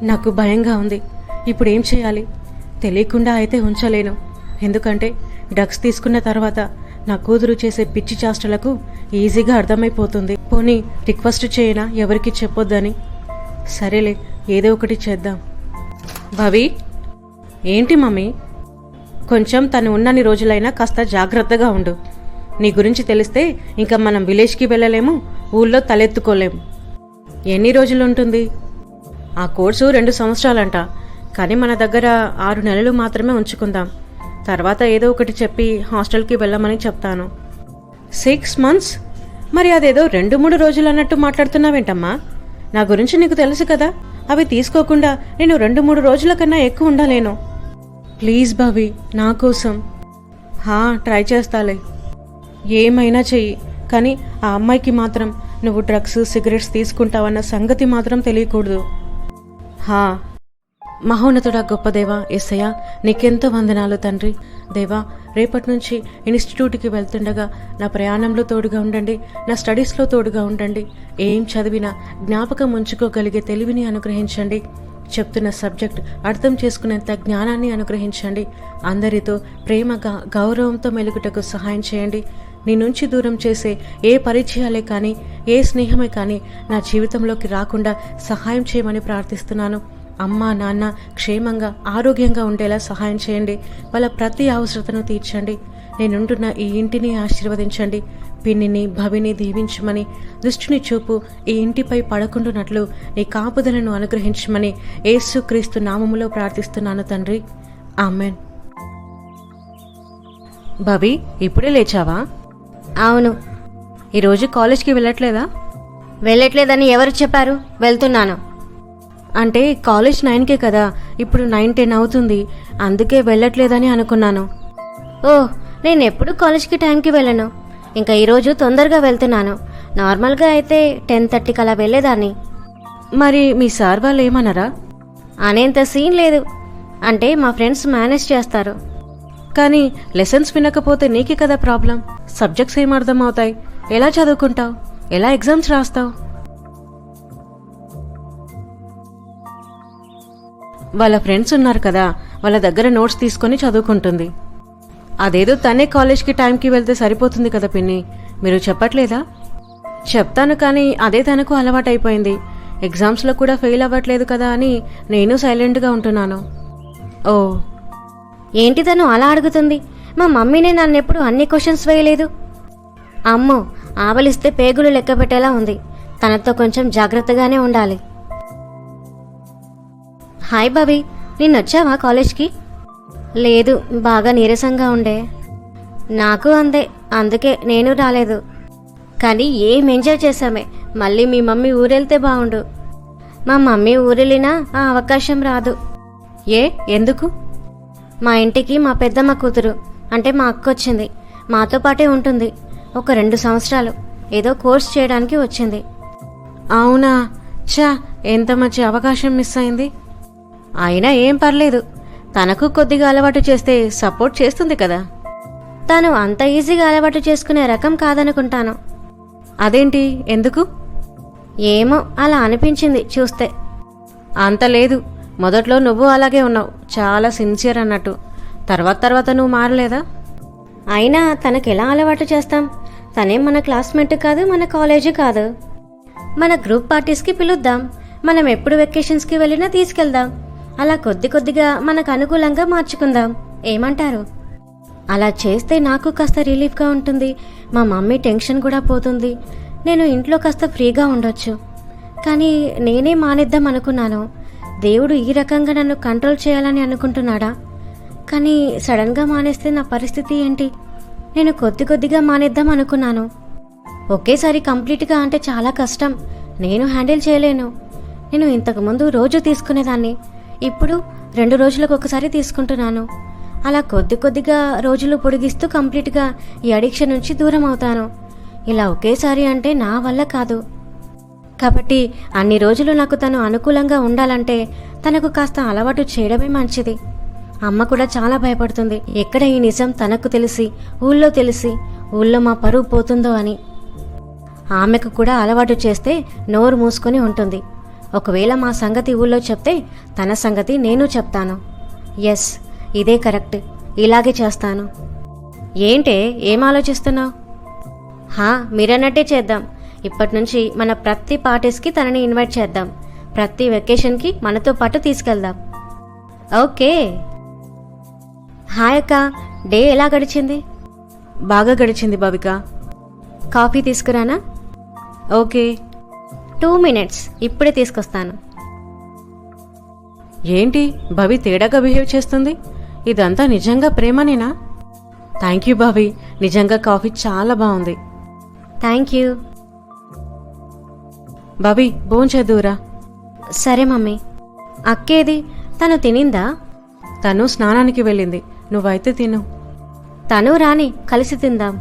Speaker 2: నాకు భయంగా ఉంది. ఇప్పుడు ఏం చేయాలి? తెలియకుండా అయితే ఉంచలేను. ఎందుకంటే డ్రగ్స్ తీసుకున్న తర్వాత నా కూతురు చేసే పిచ్చి చేష్టలకు ఈజీగా అర్థమైపోతుంది. పోనీ రిక్వెస్ట్ చేయనా ఎవరికి చెప్పొద్దని? సరేలే, ఏదో ఒకటి చేద్దాం. భవి. ఏంటి మమ్మీ? కొంచెం తను ఉన్నన్ని రోజులైనా కాస్త జాగ్రత్తగా ఉండు. నీ గురించి తెలిస్తే ఇంకా మనం విలేజ్కి వెళ్ళలేము, ఊళ్ళో తలెత్తుకోలేము. ఎన్ని రోజులు ఉంటుంది? ఆ కోర్సు 2 సంవత్సరాలంట. కానీ మన దగ్గర 6 నెలలు మాత్రమే ఉంచుకుందాం. తర్వాత ఏదో ఒకటి చెప్పి హాస్టల్కి వెళ్ళమని చెప్తాను. 6 మంత్స్? మరి అదేదో 2-3 రోజులు అన్నట్టు మాట్లాడుతున్నావేంటమ్మా? నా గురించి నీకు తెలుసు కదా, అవి తీసుకోకుండా నేను 2-3 రోజుల కన్నా ఎక్కువ ఉండలేను. ప్లీజ్ భవి, నా కోసం. ట్రై చేస్తాలే. ఏమైనా చెయ్యి, కానీ ఆ అమ్మాయికి మాత్రం నువ్వు డ్రగ్స్, సిగరెట్స్ తీసుకుంటావన్న సంగతి మాత్రం తెలియకూడదు. మహోన్నతుడా, గొప్ప దేవా, యేసయ్యా, నీకెంతో వందనాలు తండ్రి. దేవా, రేపటి నుంచి ఇన్స్టిట్యూట్కి వెళ్తుండగా నా ప్రయాణంలో తోడుగా ఉండండి, నా స్టడీస్లో తోడుగా ఉండండి. ఏం చదివినా జ్ఞాపకం ఉంచుకోగలిగే తెలివిని అనుగ్రహించండి. చెప్తున్న సబ్జెక్ట్ అర్థం చేసుకునేంత జ్ఞానాన్ని అనుగ్రహించండి. అందరితో ప్రేమగా, గౌరవంతో మెలుగుటకు సహాయం చేయండి. నీ నుంచి దూరం చేసే ఏ పరిచయాలే కానీ, ఏ స్నేహమే కానీ నా జీవితంలోకి రాకుండా సహాయం చేయమని ప్రార్థిస్తున్నాను. అమ్మ, నాన్న క్షేమంగా, ఆరోగ్యంగా ఉండేలా సహాయం చేయండి. వాళ్ళ ప్రతి అవసరతను తీర్చండి. నేనుంటున్న ఈ ఇంటిని ఆశీర్వదించండి. పిన్నిని, భవిని దీవించమని, దృష్టిని చూపు ఈ ఇంటిపై పడకుండునట్లు నీ కాపుదలను అనుగ్రహించమని యేసుక్రీస్తు నామములో ప్రార్థిస్తున్నాను తండ్రి. ఆమెన్. భవి, ఇప్పుడే లేచావా?
Speaker 1: అవును.
Speaker 2: ఈరోజు కాలేజ్కి వెళ్ళట్లేదా?
Speaker 1: వెళ్ళట్లేదని ఎవరు చెప్పారు? వెళ్తున్నాను.
Speaker 2: అంటే కాలేజ్ 9కే కదా, ఇప్పుడు 9:10 అవుతుంది. అందుకే వెళ్ళట్లేదని అనుకున్నాను.
Speaker 1: ఓ, నేను ఎప్పుడు కాలేజ్కి టైంకి వెళ్ళను. ఇంకా ఈరోజు తొందరగా వెళ్తున్నాను. నార్మల్గా అయితే 10:30కి అలా వెళ్ళేదాన్ని.
Speaker 2: మరి మీ సార్ వాళ్ళు ఏమన్నారా?
Speaker 1: అనేంత సీన్ లేదు. అంటే మా ఫ్రెండ్స్ మేనేజ్ చేస్తారు.
Speaker 2: కానీ లెసన్స్ వినకపోతే నీకే కదా ప్రాబ్లం. సబ్జెక్ట్స్ ఏం అర్థం అవుతాయి? ఎలా చదువుకుంటావు? ఎలా ఎగ్జామ్స్ రాస్తావు? వాళ్ళ ఫ్రెండ్స్ ఉన్నారు కదా, వాళ్ళ దగ్గర నోట్స్ తీసుకొని చదువుకుంటుంది. అదేదో తనే కాలేజ్కి టైంకి వెళ్తే సరిపోతుంది కదా పిన్ని. మీరు చెప్పట్లేదా? చెప్తాను, కానీ అదే తనకు అలవాటైపోయింది. ఎగ్జామ్స్లో కూడా ఫెయిల్ అవ్వట్లేదు కదా అని నేను సైలెంట్గా ఉంటున్నాను. ఓ,
Speaker 1: ఏంటి తను అలా అడుగుతుంది? మా మమ్మీనే నన్నెప్పుడు అన్ని క్వశ్చన్స్ వేయలేదు. అమ్మో, ఆవలిస్తే పేగులు లెక్క పెట్టేలా ఉంది. తనతో కొంచెం జాగ్రత్తగానే ఉండాలి. హాయ్ బాబీ, నిన్నొచ్చావా కాలేజ్కి? లేదు, బాగా నీరసంగా ఉండే. నాకు అందే, అందుకే నేను రాలేదు. కానీ ఏం ఎంజాయ్ చేశామే. మళ్ళీ మీ మమ్మీ ఊరెళ్తే బాగుండు. మా మమ్మీ ఊరెళ్ళినా ఆ అవకాశం రాదు.
Speaker 2: ఏ, ఎందుకు?
Speaker 1: మా ఇంటికి మా పెద్దమ్మ కూతురు అంటే మా అక్క వచ్చింది. మాతో పాటే ఉంటుంది. ఒక 2 సంవత్సరాలు ఏదో కోర్స్ చేయడానికి వచ్చింది.
Speaker 2: అవునా? చా, ఎంత మంచి అవకాశం మిస్ అయింది. అయినా ఏం పర్లేదు, తనకు కొద్దిగా అలవాటు చేస్తే సపోర్ట్ చేస్తుంది కదా.
Speaker 1: తాను అంత ఈజీగా అలవాటు చేసుకునే రకం కాదనుకుంటాను.
Speaker 2: అదేంటి, ఎందుకు?
Speaker 1: ఏమో అలా అనిపించింది చూస్తే.
Speaker 2: అంత లేదు, మొదట్లో నువ్వు అలాగే ఉన్నావు, చాలా సిన్సియర్ అన్నట్టు. తర్వాత నువ్వు మారలేదా?
Speaker 1: అయినా తనకెలా అలవాటు చేస్తాం? తనేం మన క్లాస్మేట్ కాదు, మన కాలేజీ కాదు. మన గ్రూప్ పార్టీస్కి పిలుద్దాం. మనం ఎప్పుడు వెకేషన్స్కి వెళ్ళినా తీసుకెళ్దాం. అలా కొద్దిగా మనకు అనుకూలంగా మార్చుకుందాం. ఏమంటారు? అలా చేస్తే నాకు కాస్త రిలీఫ్గా ఉంటుంది. మా మమ్మీ టెన్షన్ కూడా పోతుంది. నేను ఇంట్లో కాస్త ఫ్రీగా ఉండొచ్చు. కానీ నేనే మానేద్దాం అనుకున్నాను. దేవుడు ఈ రకంగా నన్ను కంట్రోల్ చేయాలని అనుకుంటున్నాడా? కానీ సడన్గా మానేస్తే నా పరిస్థితి ఏంటి? నేను కొద్దిగా మానేద్దాం అనుకున్నాను. ఒకేసారి కంప్లీట్గా అంటే చాలా కష్టం. నేను హ్యాండిల్ చేయలేను. నేను ఇంతకుముందు రోజు తీసుకునేదాన్ని. ఇప్పుడు 2 రోజులకు ఒకసారి తీసుకుంటున్నాను. అలా కొద్దిగా రోజులు పొడిగిస్తూ కంప్లీట్గా ఈ అడిక్షన్ నుంచి దూరం అవుతాను. ఇలా ఒకేసారి అంటే నా వల్ల కాదు. కాబట్టి అన్ని రోజులు నాకు తను అనుకూలంగా ఉండాలంటే తనకు కాస్త అలవాటు చేయడమే మంచిది. అమ్మ కూడా చాలా భయపడుతుంది. ఎక్కడ ఈ నిజం తనకు తెలిసి ఊళ్ళో మా పరువు పోతుందో అని. ఆమెకు కూడా అలవాటు చేస్తే నోరు మూసుకొని ఉంటుంది. ఒకవేళ మా సంగతి ఊళ్ళో చెప్తే తన సంగతి నేను చెప్తాను. ఎస్, ఇదే కరెక్ట్. ఇలాగే చేస్తాను. ఏంటే, ఏం ఆలోచిస్తున్నావు? మీరన్నట్టే చేద్దాం. ఇప్పటి నుంచి మన ప్రతి పార్టీస్కి తనని ఇన్వైట్ చేద్దాం. ప్రతి వెకేషన్కి మనతో పాటు తీసుకెళ్దాం. ఓకే. హాయ్ అక్క, డే ఎలా గడిచింది?
Speaker 2: బాగా గడిచింది భవిక.
Speaker 1: కాఫీ తీసుకురానా?
Speaker 2: ఓకే.
Speaker 1: 2 minutes, ఇప్పుడే తీసుకొస్తాను.
Speaker 2: ఏంటి భవి తేడాగా బిహేవ్ చేస్తుంది? ఇదంతా నిజంగా ప్రేమనేనా? థ్యాంక్ యూ భవి, నిజంగా కాఫీ చాలా బాగుంది.
Speaker 1: Thank you.
Speaker 2: భవి, భోంచేద్దురా.
Speaker 1: సరే మమ్మీ. అక్కేది? తను తినిందా?
Speaker 2: తను స్నానానికి వెళ్ళింది. నువ్వైతే తిను.
Speaker 1: తను రాని, కలిసి తిందాం.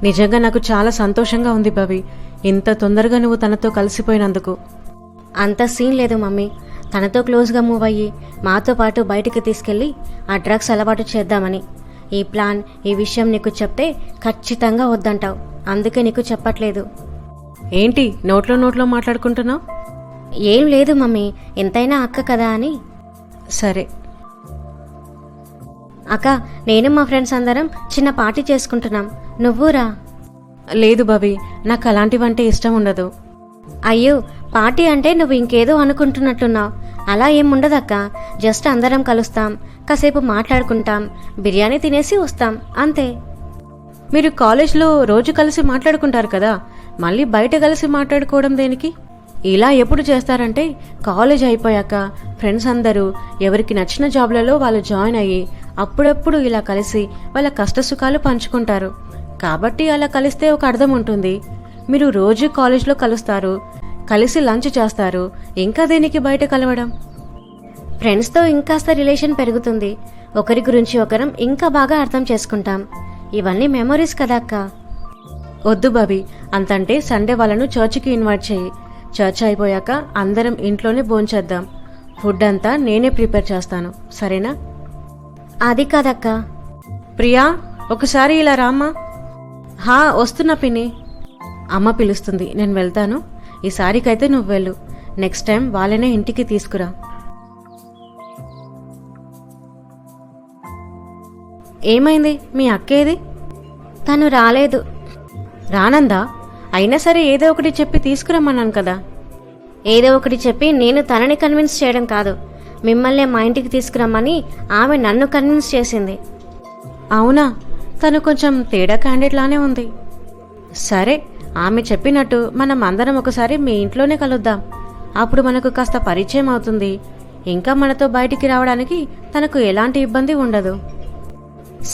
Speaker 2: నిజంగా నాకు చాలా సంతోషంగా ఉంది భవి, ఇంత తొందరగా నువ్వు తనతో కలిసిపోయినందుకు.
Speaker 1: అంత సీన్ లేదు మమ్మీ. తనతో క్లోజ్గా మూవ్ అయ్యి మాతో పాటు బయటికి తీసుకెళ్ళి ఆ డ్రగ్స్ అలవాటు చేద్దామని. ఈ ప్లాన్, ఈ విషయం నీకు చెప్తే ఖచ్చితంగా వద్దంటావు. అందుకే నీకు చెప్పట్లేదు.
Speaker 2: ఏంటి నోట్లో మాట్లాడుకుంటున్నావు?
Speaker 1: ఏం లేదు మమ్మీ, ఎంతైనా అక్క కదా అని.
Speaker 2: సరే
Speaker 1: అక్క, నేను మా ఫ్రెండ్స్ అందరం చిన్న పార్టీ చేసుకుంటున్నాం. నువ్వు రా.
Speaker 2: లేదు భవి, నాకు అలాంటివంటే ఇష్టం ఉండదు.
Speaker 1: అయ్యో, పార్టీ అంటే నువ్వు ఇంకేదో అనుకుంటున్నట్టున్నావు. అలా ఏం ఉండదక్క. జస్ట్ అందరం కలుస్తాం, కాసేపు మాట్లాడుకుంటాం, బిర్యానీ తినేసి వస్తాం, అంతే.
Speaker 2: మీరు కాలేజ్లో రోజు కలిసి మాట్లాడుకుంటారు కదా, మళ్ళీ బయట కలిసి మాట్లాడుకోవడం దేనికి? ఇలా ఎప్పుడు చేస్తారంటే కాలేజ్ అయిపోయాక ఫ్రెండ్స్ అందరూ ఎవరికి నచ్చిన జాబ్లలో వాళ్ళు జాయిన్ అయ్యి అప్పుడప్పుడు ఇలా కలిసి వాళ్ళ కష్టసుఖాలు పంచుకుంటారు. కాబట్టి అలా కలిస్తే ఒక అర్థం ఉంటుంది. మీరు రోజు కాలేజ్లో కలుస్తారు, కలిసి లంచ్ చేస్తారు, ఇంకా దేనికి బయట కలవడం?
Speaker 1: ఫ్రెండ్స్తో ఇంకాస్త రిలేషన్ పెరుగుతుంది. ఒకరి గురించి ఒకరం ఇంకా బాగా అర్థం చేసుకుంటాం. ఇవన్నీ మెమొరీస్ కదా అక్క.
Speaker 2: వద్దు బాబీ, అంతంటే సండే వాళ్ళను చర్చికి ఇన్వైట్ చేయి. చర్చ్ అయిపోయాక అందరం ఇంట్లోనే భోంచేద్దాం. ఫుడ్ అంతా నేనే ప్రిపేర్ చేస్తాను, సరేనా?
Speaker 1: అది కాదక్క.
Speaker 2: ప్రియా, ఒకసారి ఇలా రామ్మా. హా, వస్తున్నా పిన్ని. అమ్మ పిలుస్తుంది, నేను వెళ్తాను. ఈసారికైతే నువ్వు వెళ్ళు. నెక్స్ట్ టైం వాళ్ళనే ఇంటికి తీసుకురా. ఏమైంది? మీ అక్కేది?
Speaker 1: తను రాలేదు.
Speaker 2: రానందా? అయినా సరే ఏదో ఒకటి చెప్పి తీసుకురమ్మన్నాను కదా.
Speaker 1: ఏదో ఒకటి చెప్పి నేను తనని కన్విన్స్ చేయడం కాదు, మిమ్మల్ని మా ఇంటికి తీసుకురమ్మని ఆమె నన్ను కన్విన్స్ చేసింది.
Speaker 2: అవునా? తను కొంచెం తేడా క్యాండిడేట్ లానే ఉంది. సరే, ఆమె చెప్పినట్టు మనం అందరం ఒకసారి మీ ఇంట్లోనే కలుద్దాం. అప్పుడు మనకు కాస్త పరిచయం అవుతుంది. ఇంకా మనతో బయటికి రావడానికి తనకు ఎలాంటి ఇబ్బంది ఉండదు.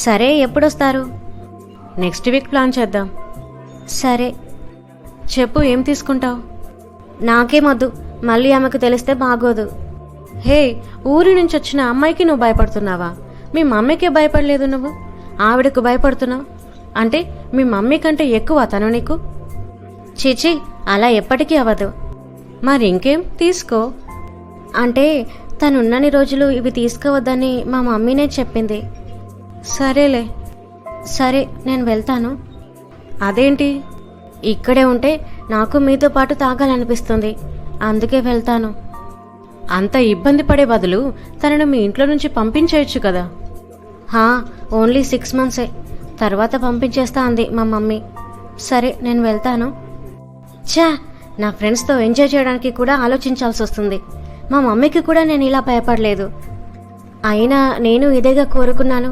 Speaker 1: సరే, ఎప్పుడొస్తారు?
Speaker 2: నెక్స్ట్ వీక్ ప్లాన్ చేద్దాం.
Speaker 1: సరే.
Speaker 2: చెప్పు, ఏం తీసుకుంటావు?
Speaker 1: నాకేమొద్దు, మళ్ళీ ఆమెకు తెలిస్తే బాగోదు.
Speaker 2: హే, ఊరి నుంచి వచ్చిన అమ్మాయికి నువ్వు భయపడుతున్నావా? మీ మమ్మీకే భయపడలేదు, నువ్వు ఆవిడకు భయపడుతున్నావు అంటే మీ మమ్మీ కంటే ఎక్కువ తను నీకు?
Speaker 1: చీచి, అలా ఎప్పటికీ అవ్వదు.
Speaker 2: మరి ఇంకేం, తీసుకో.
Speaker 1: అంటే తనున్నన్ని రోజులు ఇవి తీసుకోవద్దని మా మమ్మీనే చెప్పింది.
Speaker 2: సరేలే.
Speaker 1: సరే, నేను వెళ్తాను.
Speaker 2: అదేంటి?
Speaker 1: ఇక్కడే ఉంటే నాకు మీతో పాటు తాగాలనిపిస్తుంది, అందుకే వెళ్తాను.
Speaker 2: అంత ఇబ్బంది పడే బదులు తనను మీ ఇంట్లో నుంచి పంపించేయచ్చు కదా.
Speaker 1: హా, ఓన్లీ 6 months, తర్వాత పంపించేస్తా అంది మా మమ్మీ. సరే, నేను వెళ్తాను. ఛా, నా ఫ్రెండ్స్తో ఎంజాయ్ చేయడానికి కూడా ఆలోచించాల్సి వస్తుంది. మా మమ్మీకి కూడా నేను ఇలా భయపడలేదు. అయినా నేను ఇదేగా కోరుకున్నాను.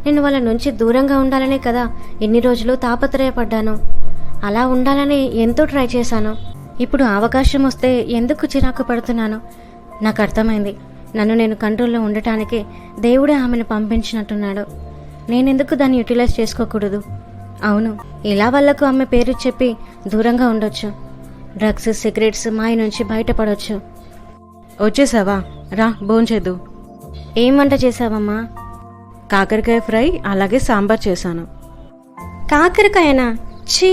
Speaker 1: నేను వాళ్ళ నుంచి దూరంగా ఉండాలనే కదా ఇన్ని రోజులు తాపత్రయపడ్డాను. అలా ఉండాలని ఎంతో ట్రై చేశాను. ఇప్పుడు అవకాశం వస్తే ఎందుకు చిరాకు పడుతున్నాను? నాకు అర్థమైంది. నన్ను నేను కంట్రోల్లో ఉండటానికి దేవుడే ఆమెను పంపించినట్టున్నాడు. నేనెందుకు దాన్ని యూటిలైజ్ చేసుకోకూడదు? అవును, ఇలా వాళ్లకు ఆమె పేరు చెప్పి దూరంగా ఉండొచ్చు. డ్రగ్స్, సిగరెట్స్ మాయ నుంచి బయటపడవచ్చు.
Speaker 2: వచ్చేసావా? రా, భోంచేద్దు.
Speaker 1: ఏం వంట చేసావమ్మా?
Speaker 2: కాకరకాయ ఫ్రై, అలాగే సాంబార్ చేశాను.
Speaker 1: కాకరకాయనా? ఛీ,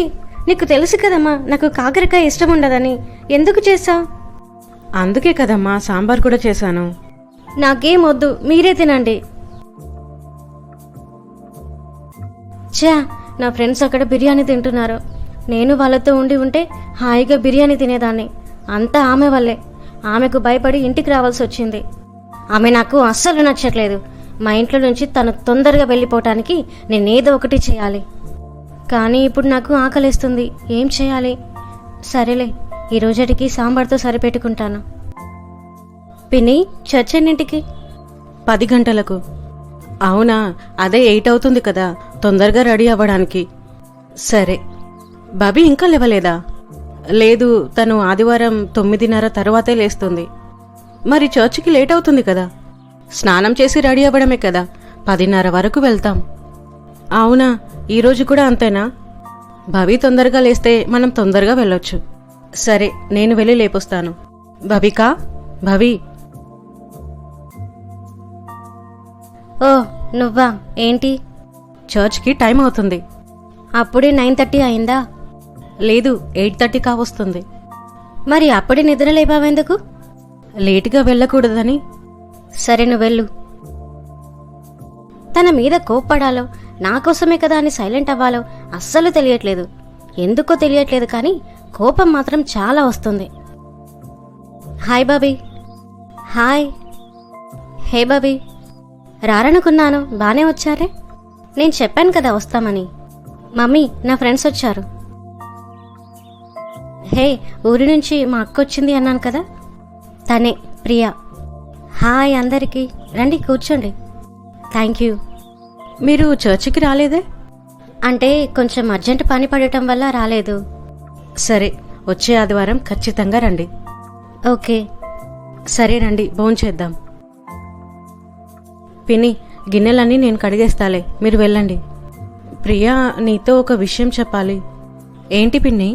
Speaker 1: నీకు తెలుసు కదమ్మా నాకు కాకరకాయ ఇష్టం ఉండదని. ఎందుకు చేసావు?
Speaker 2: అందుకే కదమ్మా సాంబార్ కూడా చేశాను.
Speaker 1: నాకేం వద్దు, మీరే తినండి. ఛా, నా ఫ్రెండ్స్ అక్కడ బిర్యానీ తింటున్నారు. నేను వాళ్ళతో ఉంటే హాయిగా బిర్యానీ తినేదాన్ని. అంతా ఆమె వల్లే. ఆమెకు భయపడి ఇంటికి రావాల్సి వచ్చింది. ఆమె నాకు అస్సలు నచ్చట్లేదు. మా ఇంట్లో నుంచి తను తొందరగా వెళ్ళిపోవటానికి నేనేదో ఒకటి చేయాలి. కానీ ఇప్పుడు నాకు ఆకలిస్తుంది, ఏం చేయాలి? సరేలే, ఈ రోజటికి సాంబార్తో సరిపెట్టుకుంటాను. పిన్ని, చర్చ్ ఎన్నింటికి?
Speaker 2: 10 గంటలకు. అవునా? అదే 8 అవుతుంది కదా, తొందరగా రెడీ అవ్వడానికి. సరే. బాబీ ఇంకా లేవలేదా? లేదు, తను ఆదివారం 9:30 తర్వాతే లేస్తుంది. మరి చర్చికి లేట్ అవుతుంది కదా. స్నానం చేసి రెడీ అవ్వడమే కదా, 10:30 వరకు వెళ్తాం. అవునా? ఈరోజు కూడా అంతేనా? భవి తొందరగా లేస్తే మనం తొందరగా వెళ్ళొచ్చు. సరే, నేను వెళ్ళి లేపొస్తాను. భవికా, భవి.
Speaker 1: ఓ, నువ్వా? ఏంటి?
Speaker 2: చర్చ్కి టైం అవుతుంది.
Speaker 1: అప్పుడే 9:30 అయిందా?
Speaker 2: లేదు, 8:30 కావస్తుంది.
Speaker 1: మరి అప్పుడే నిద్ర లేపావెందుకు?
Speaker 2: లేటుగా వెళ్ళకూడదని.
Speaker 1: సరే, నువ్వు వెళ్ళు. తన మీద కోప్పడాలో, నా కోసమే కదా అని సైలెంట్ అవ్వాలో అస్సలు తెలియట్లేదు. ఎందుకో తెలియట్లేదు, కానీ కోపం మాత్రం చాలా వస్తుంది. హాయ్ బాబీ. హాయ్. హే బాబీ, రారనుకున్నాను, బానే వచ్చారే. నేను చెప్పాను కదా వస్తామని. మమ్మీ, నా ఫ్రెండ్స్ వచ్చారు. హే, ఊరి నుంచి మా అక్క వచ్చింది అన్నాను కదా, తనే ప్రియా. హాయ్ అందరికీ, రండి కూర్చోండి. Thank you.
Speaker 2: మీరు చర్చికి రాలేదే?
Speaker 1: అంటే కొంచెం అర్జెంట్ పని పడటం వల్ల రాలేదు.
Speaker 2: సరే, వచ్చే ఆదివారం ఖచ్చితంగా రండి.
Speaker 1: ఓకే.
Speaker 2: సరే రండి, భోంచేద్దాం. పిన్ని, గిన్నెలన్నీ నేను కడిగేస్తాలే, మీరు వెళ్ళండి. ప్రియా, నీతో ఒక విషయం చెప్పాలి. ఏంటి పిన్ని?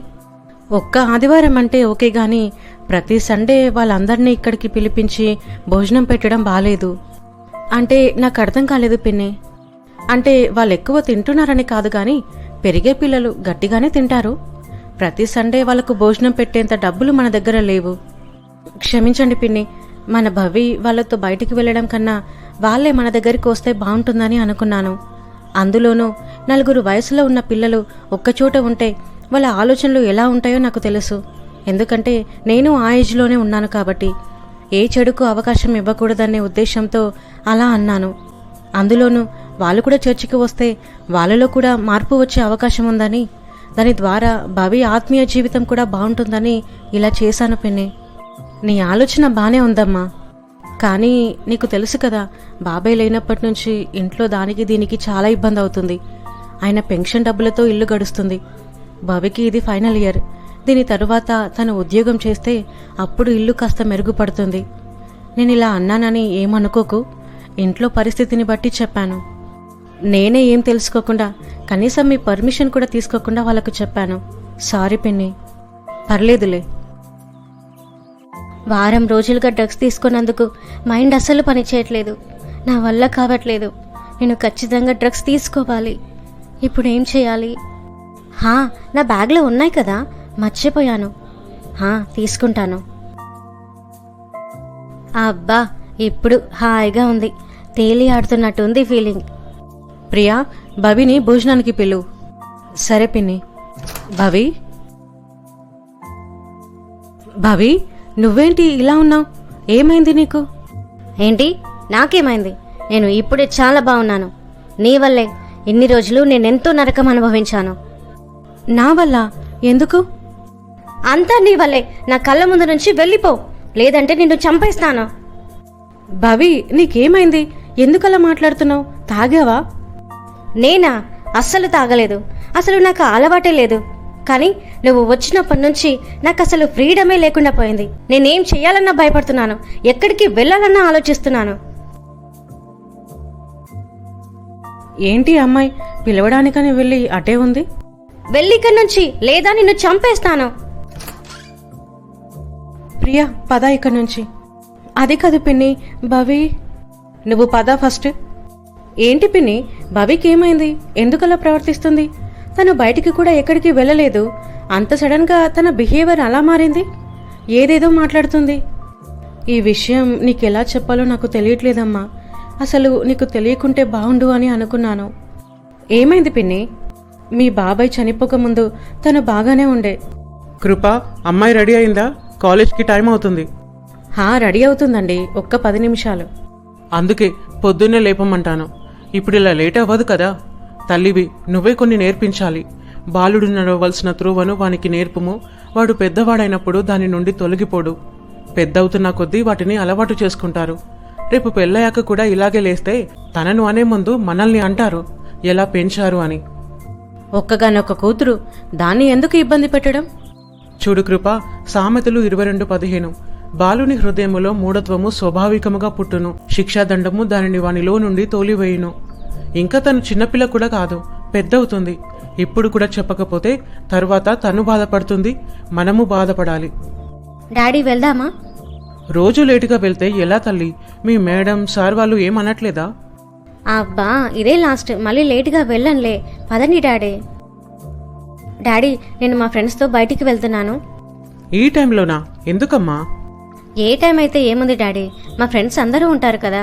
Speaker 2: ఒక్క ఆదివారం అంటే ఓకే, గాని ప్రతి సండే వాళ్ళందరినీ ఇక్కడికి పిలిపించి భోజనం పెట్టడం బాలేదు. అంటే నాకు అర్థం కాలేదు పిన్ని. అంటే వాళ్ళు ఎక్కువ తింటున్నారని కాదు కానీ పెరిగే పిల్లలు గట్టిగానే తింటారు. ప్రతి సండే వాళ్ళకు భోజనం పెట్టేంత డబ్బులు మన దగ్గర లేవు. క్షమించండి పిన్ని, మన భవి వాళ్ళతో బయటికి వెళ్ళడం కన్నా వాళ్ళే మన దగ్గరికి వస్తే బాగుంటుందని అనుకున్నాను. అందులోనూ 4 వయసులో ఉన్న పిల్లలు ఒక్కచోట ఉంటే వాళ్ళ ఆలోచనలు ఎలా ఉంటాయో నాకు తెలుసు. ఎందుకంటే నేను ఆ ఏజ్లోనే ఉన్నాను కాబట్టి. ఏ చెడుకు అవకాశం ఇవ్వకూడదనే ఉద్దేశంతో అలా అన్నాను. అందులోనూ వాళ్ళు కూడా చర్చికి వస్తే వాళ్ళలో కూడా మార్పు వచ్చే అవకాశం ఉందని, దాని ద్వారా భవి ఆత్మీయ జీవితం కూడా బాగుంటుందని ఇలా చేశాను పిన్ని. నీ ఆలోచన బానే ఉందమ్మా, కానీ నీకు తెలుసు కదా, బాబాయ్ లేనప్పటి నుంచి ఇంట్లో దానికి దీనికి చాలా ఇబ్బంది అవుతుంది. ఆయన పెన్షన్ డబ్బులతో ఇల్లు గడుస్తుంది. భవికి ఇది ఫైనల్ ఇయర్. దీని తరువాత తను ఉద్యోగం చేస్తే అప్పుడు ఇల్లు కాస్త మెరుగుపడుతుంది. నేను ఇలా అన్నానని ఏమనుకోకు, ఇంట్లో పరిస్థితిని బట్టి చెప్పాను. నేనే ఏం తెలుసుకోకుండా, కనీసం మీ పర్మిషన్ కూడా తీసుకోకుండా వాళ్ళకు చెప్పాను. సారీ పిన్ని. పర్లేదులే.
Speaker 1: వారం రోజులుగా డ్రగ్స్ తీసుకున్నందుకు మైండ్ అస్సలు పనిచేయట్లేదు. నా వల్ల కావట్లేదు. నేను ఖచ్చితంగా డ్రగ్స్ తీసుకోవాలి. ఇప్పుడు ఏం చేయాలి? నా బ్యాగ్లో ఉన్నాయి కదా, మర్చిపోయాను. తీసుకుంటాను. అబ్బా, ఇప్పుడు హాయిగా ఉంది. తేలి ఆడుతున్నట్టు ఉంది ఫీలింగ్.
Speaker 2: ప్రియా, భవిని భోజనానికి పిలు. సరే పిన్ని. భవి, భవి, నువ్వేంటి ఇలా ఉన్నావు? ఏమైంది నీకు?
Speaker 1: ఏంటి? నాకేమైంది? నేను ఇప్పుడే చాలా బాగున్నాను. నీ వల్లే ఇన్ని రోజులు నేనెంతో నరకం అనుభవించాను.
Speaker 2: నా వల్ల? ఎందుకు?
Speaker 1: అంతా నీ వల్లే. నా కళ్ళ ముందు నుంచి వెళ్ళిపో, లేదంటే నిన్ను చంపేస్తాను.
Speaker 2: భవి, నీకేమైంది? ఎందుకలా మాట్లాడుతున్నావు? తాగావా?
Speaker 1: నేనా? అస్సలు తాగలేదు. అసలు నాకు అలవాటే లేదు. కానీ నువ్వు వచ్చినప్పటి నుంచి నాకు అసలు ఫ్రీడమే లేకుండా పోయింది. నేనేం చేయాలన్నా భయపడుతున్నాను. ఎక్కడికి వెళ్ళాలన్నా ఆలోచిస్తున్నాను.
Speaker 2: ఏంటి అమ్మాయి పిలవడానికని వెళ్ళి అటే ఉంది?
Speaker 1: వెళ్ళిక్కడి నుంచి, లేదా నిన్ను చంపేస్తాను.
Speaker 2: ప్రియా, పద ఇక్కడి నుంచి. అది కాదు పిన్ని, భవి. నువ్వు పద ఫస్ట్. ఏంటి పిన్ని, భవికి ఏమైంది? ఎందుకలా ప్రవర్తిస్తుంది? తను బయటికి కూడా ఎక్కడికి వెళ్ళలేదు. అంత సడన్గా తన బిహేవియర్ అలా మారింది. ఏదేదో మాట్లాడుతుంది. ఈ విషయం నీకెలా చెప్పాలో నాకు తెలియట్లేదమ్మా. అసలు నీకు తెలియకుంటే బాగుండు అని అనుకున్నాను. ఏమైంది పిన్ని? మీ బాబాయ్ చనిపోకముందు తను బాగానే ఉండే.
Speaker 3: కృప, అమ్మాయి రెడీ అయిందా? కాలేజ్కి టైం అవుతుంది.
Speaker 2: రెడీ అవుతుందండి, ఒక్క 10 నిమిషాలు.
Speaker 3: అందుకే పొద్దున్నే లేపమంటాను. ఇప్పుడు ఇలా లేట్ అవ్వదు కదా. తల్లివి, నువ్వే కొన్ని నేర్పించాలి. బాలుడు నడవలసిన త్రోవను వానికి నేర్పుము. వాడు పెద్దవాడైనప్పుడు దాని నుండి తొలగిపోడు. పెద్దవుతున్న కొద్దీ వాటిని అలవాటు చేసుకుంటారు. రేపు పెళ్ళయ్యాక కూడా ఇలాగే లేస్తే తనను అనే ముందు మనల్ని అంటారు ఎలా పెంచారు అని.
Speaker 2: ఒక్కగానొక్క కూతురు, దాన్ని ఎందుకు ఇబ్బంది పెట్టడం?
Speaker 3: చూడు కృప, సామెతలు 22:15, బాలుని హృదయములో మూఢత్వము స్వాభావికముగా పుట్టును, శిక్షాదండము దానిని వానిలో నుండి తోలివేయును. ఇంకా తను చిన్నపిల్ల కూడా కాదు, పెద్దవుతుంది. ఇప్పుడు కూడా చెప్పకపోతే తరువాత తను బాధపడుతుంది, మనము బాధపడాలి.
Speaker 1: డాడీ, వెళ్దామా?
Speaker 3: రోజు లేటుగా వెళ్తే ఎలా తల్లి? మీ మేడం సార్ వాళ్ళు ఏమనట్లేదా?
Speaker 1: అబ్బా, ఇదే లాస్ట్. మళ్ళీ లేటుగా వెళ్ళనులే. పదండి డాడీ. డాడీ, నేను మా ఫ్రెండ్స్తో బయటికి వెళ్తున్నాను.
Speaker 3: ఈ టైంలోనా? ఎందుకమ్మా?
Speaker 1: ఏ టైం అయితే ఏముంది డాడీ, మా ఫ్రెండ్స్ అందరూ ఉంటారు కదా.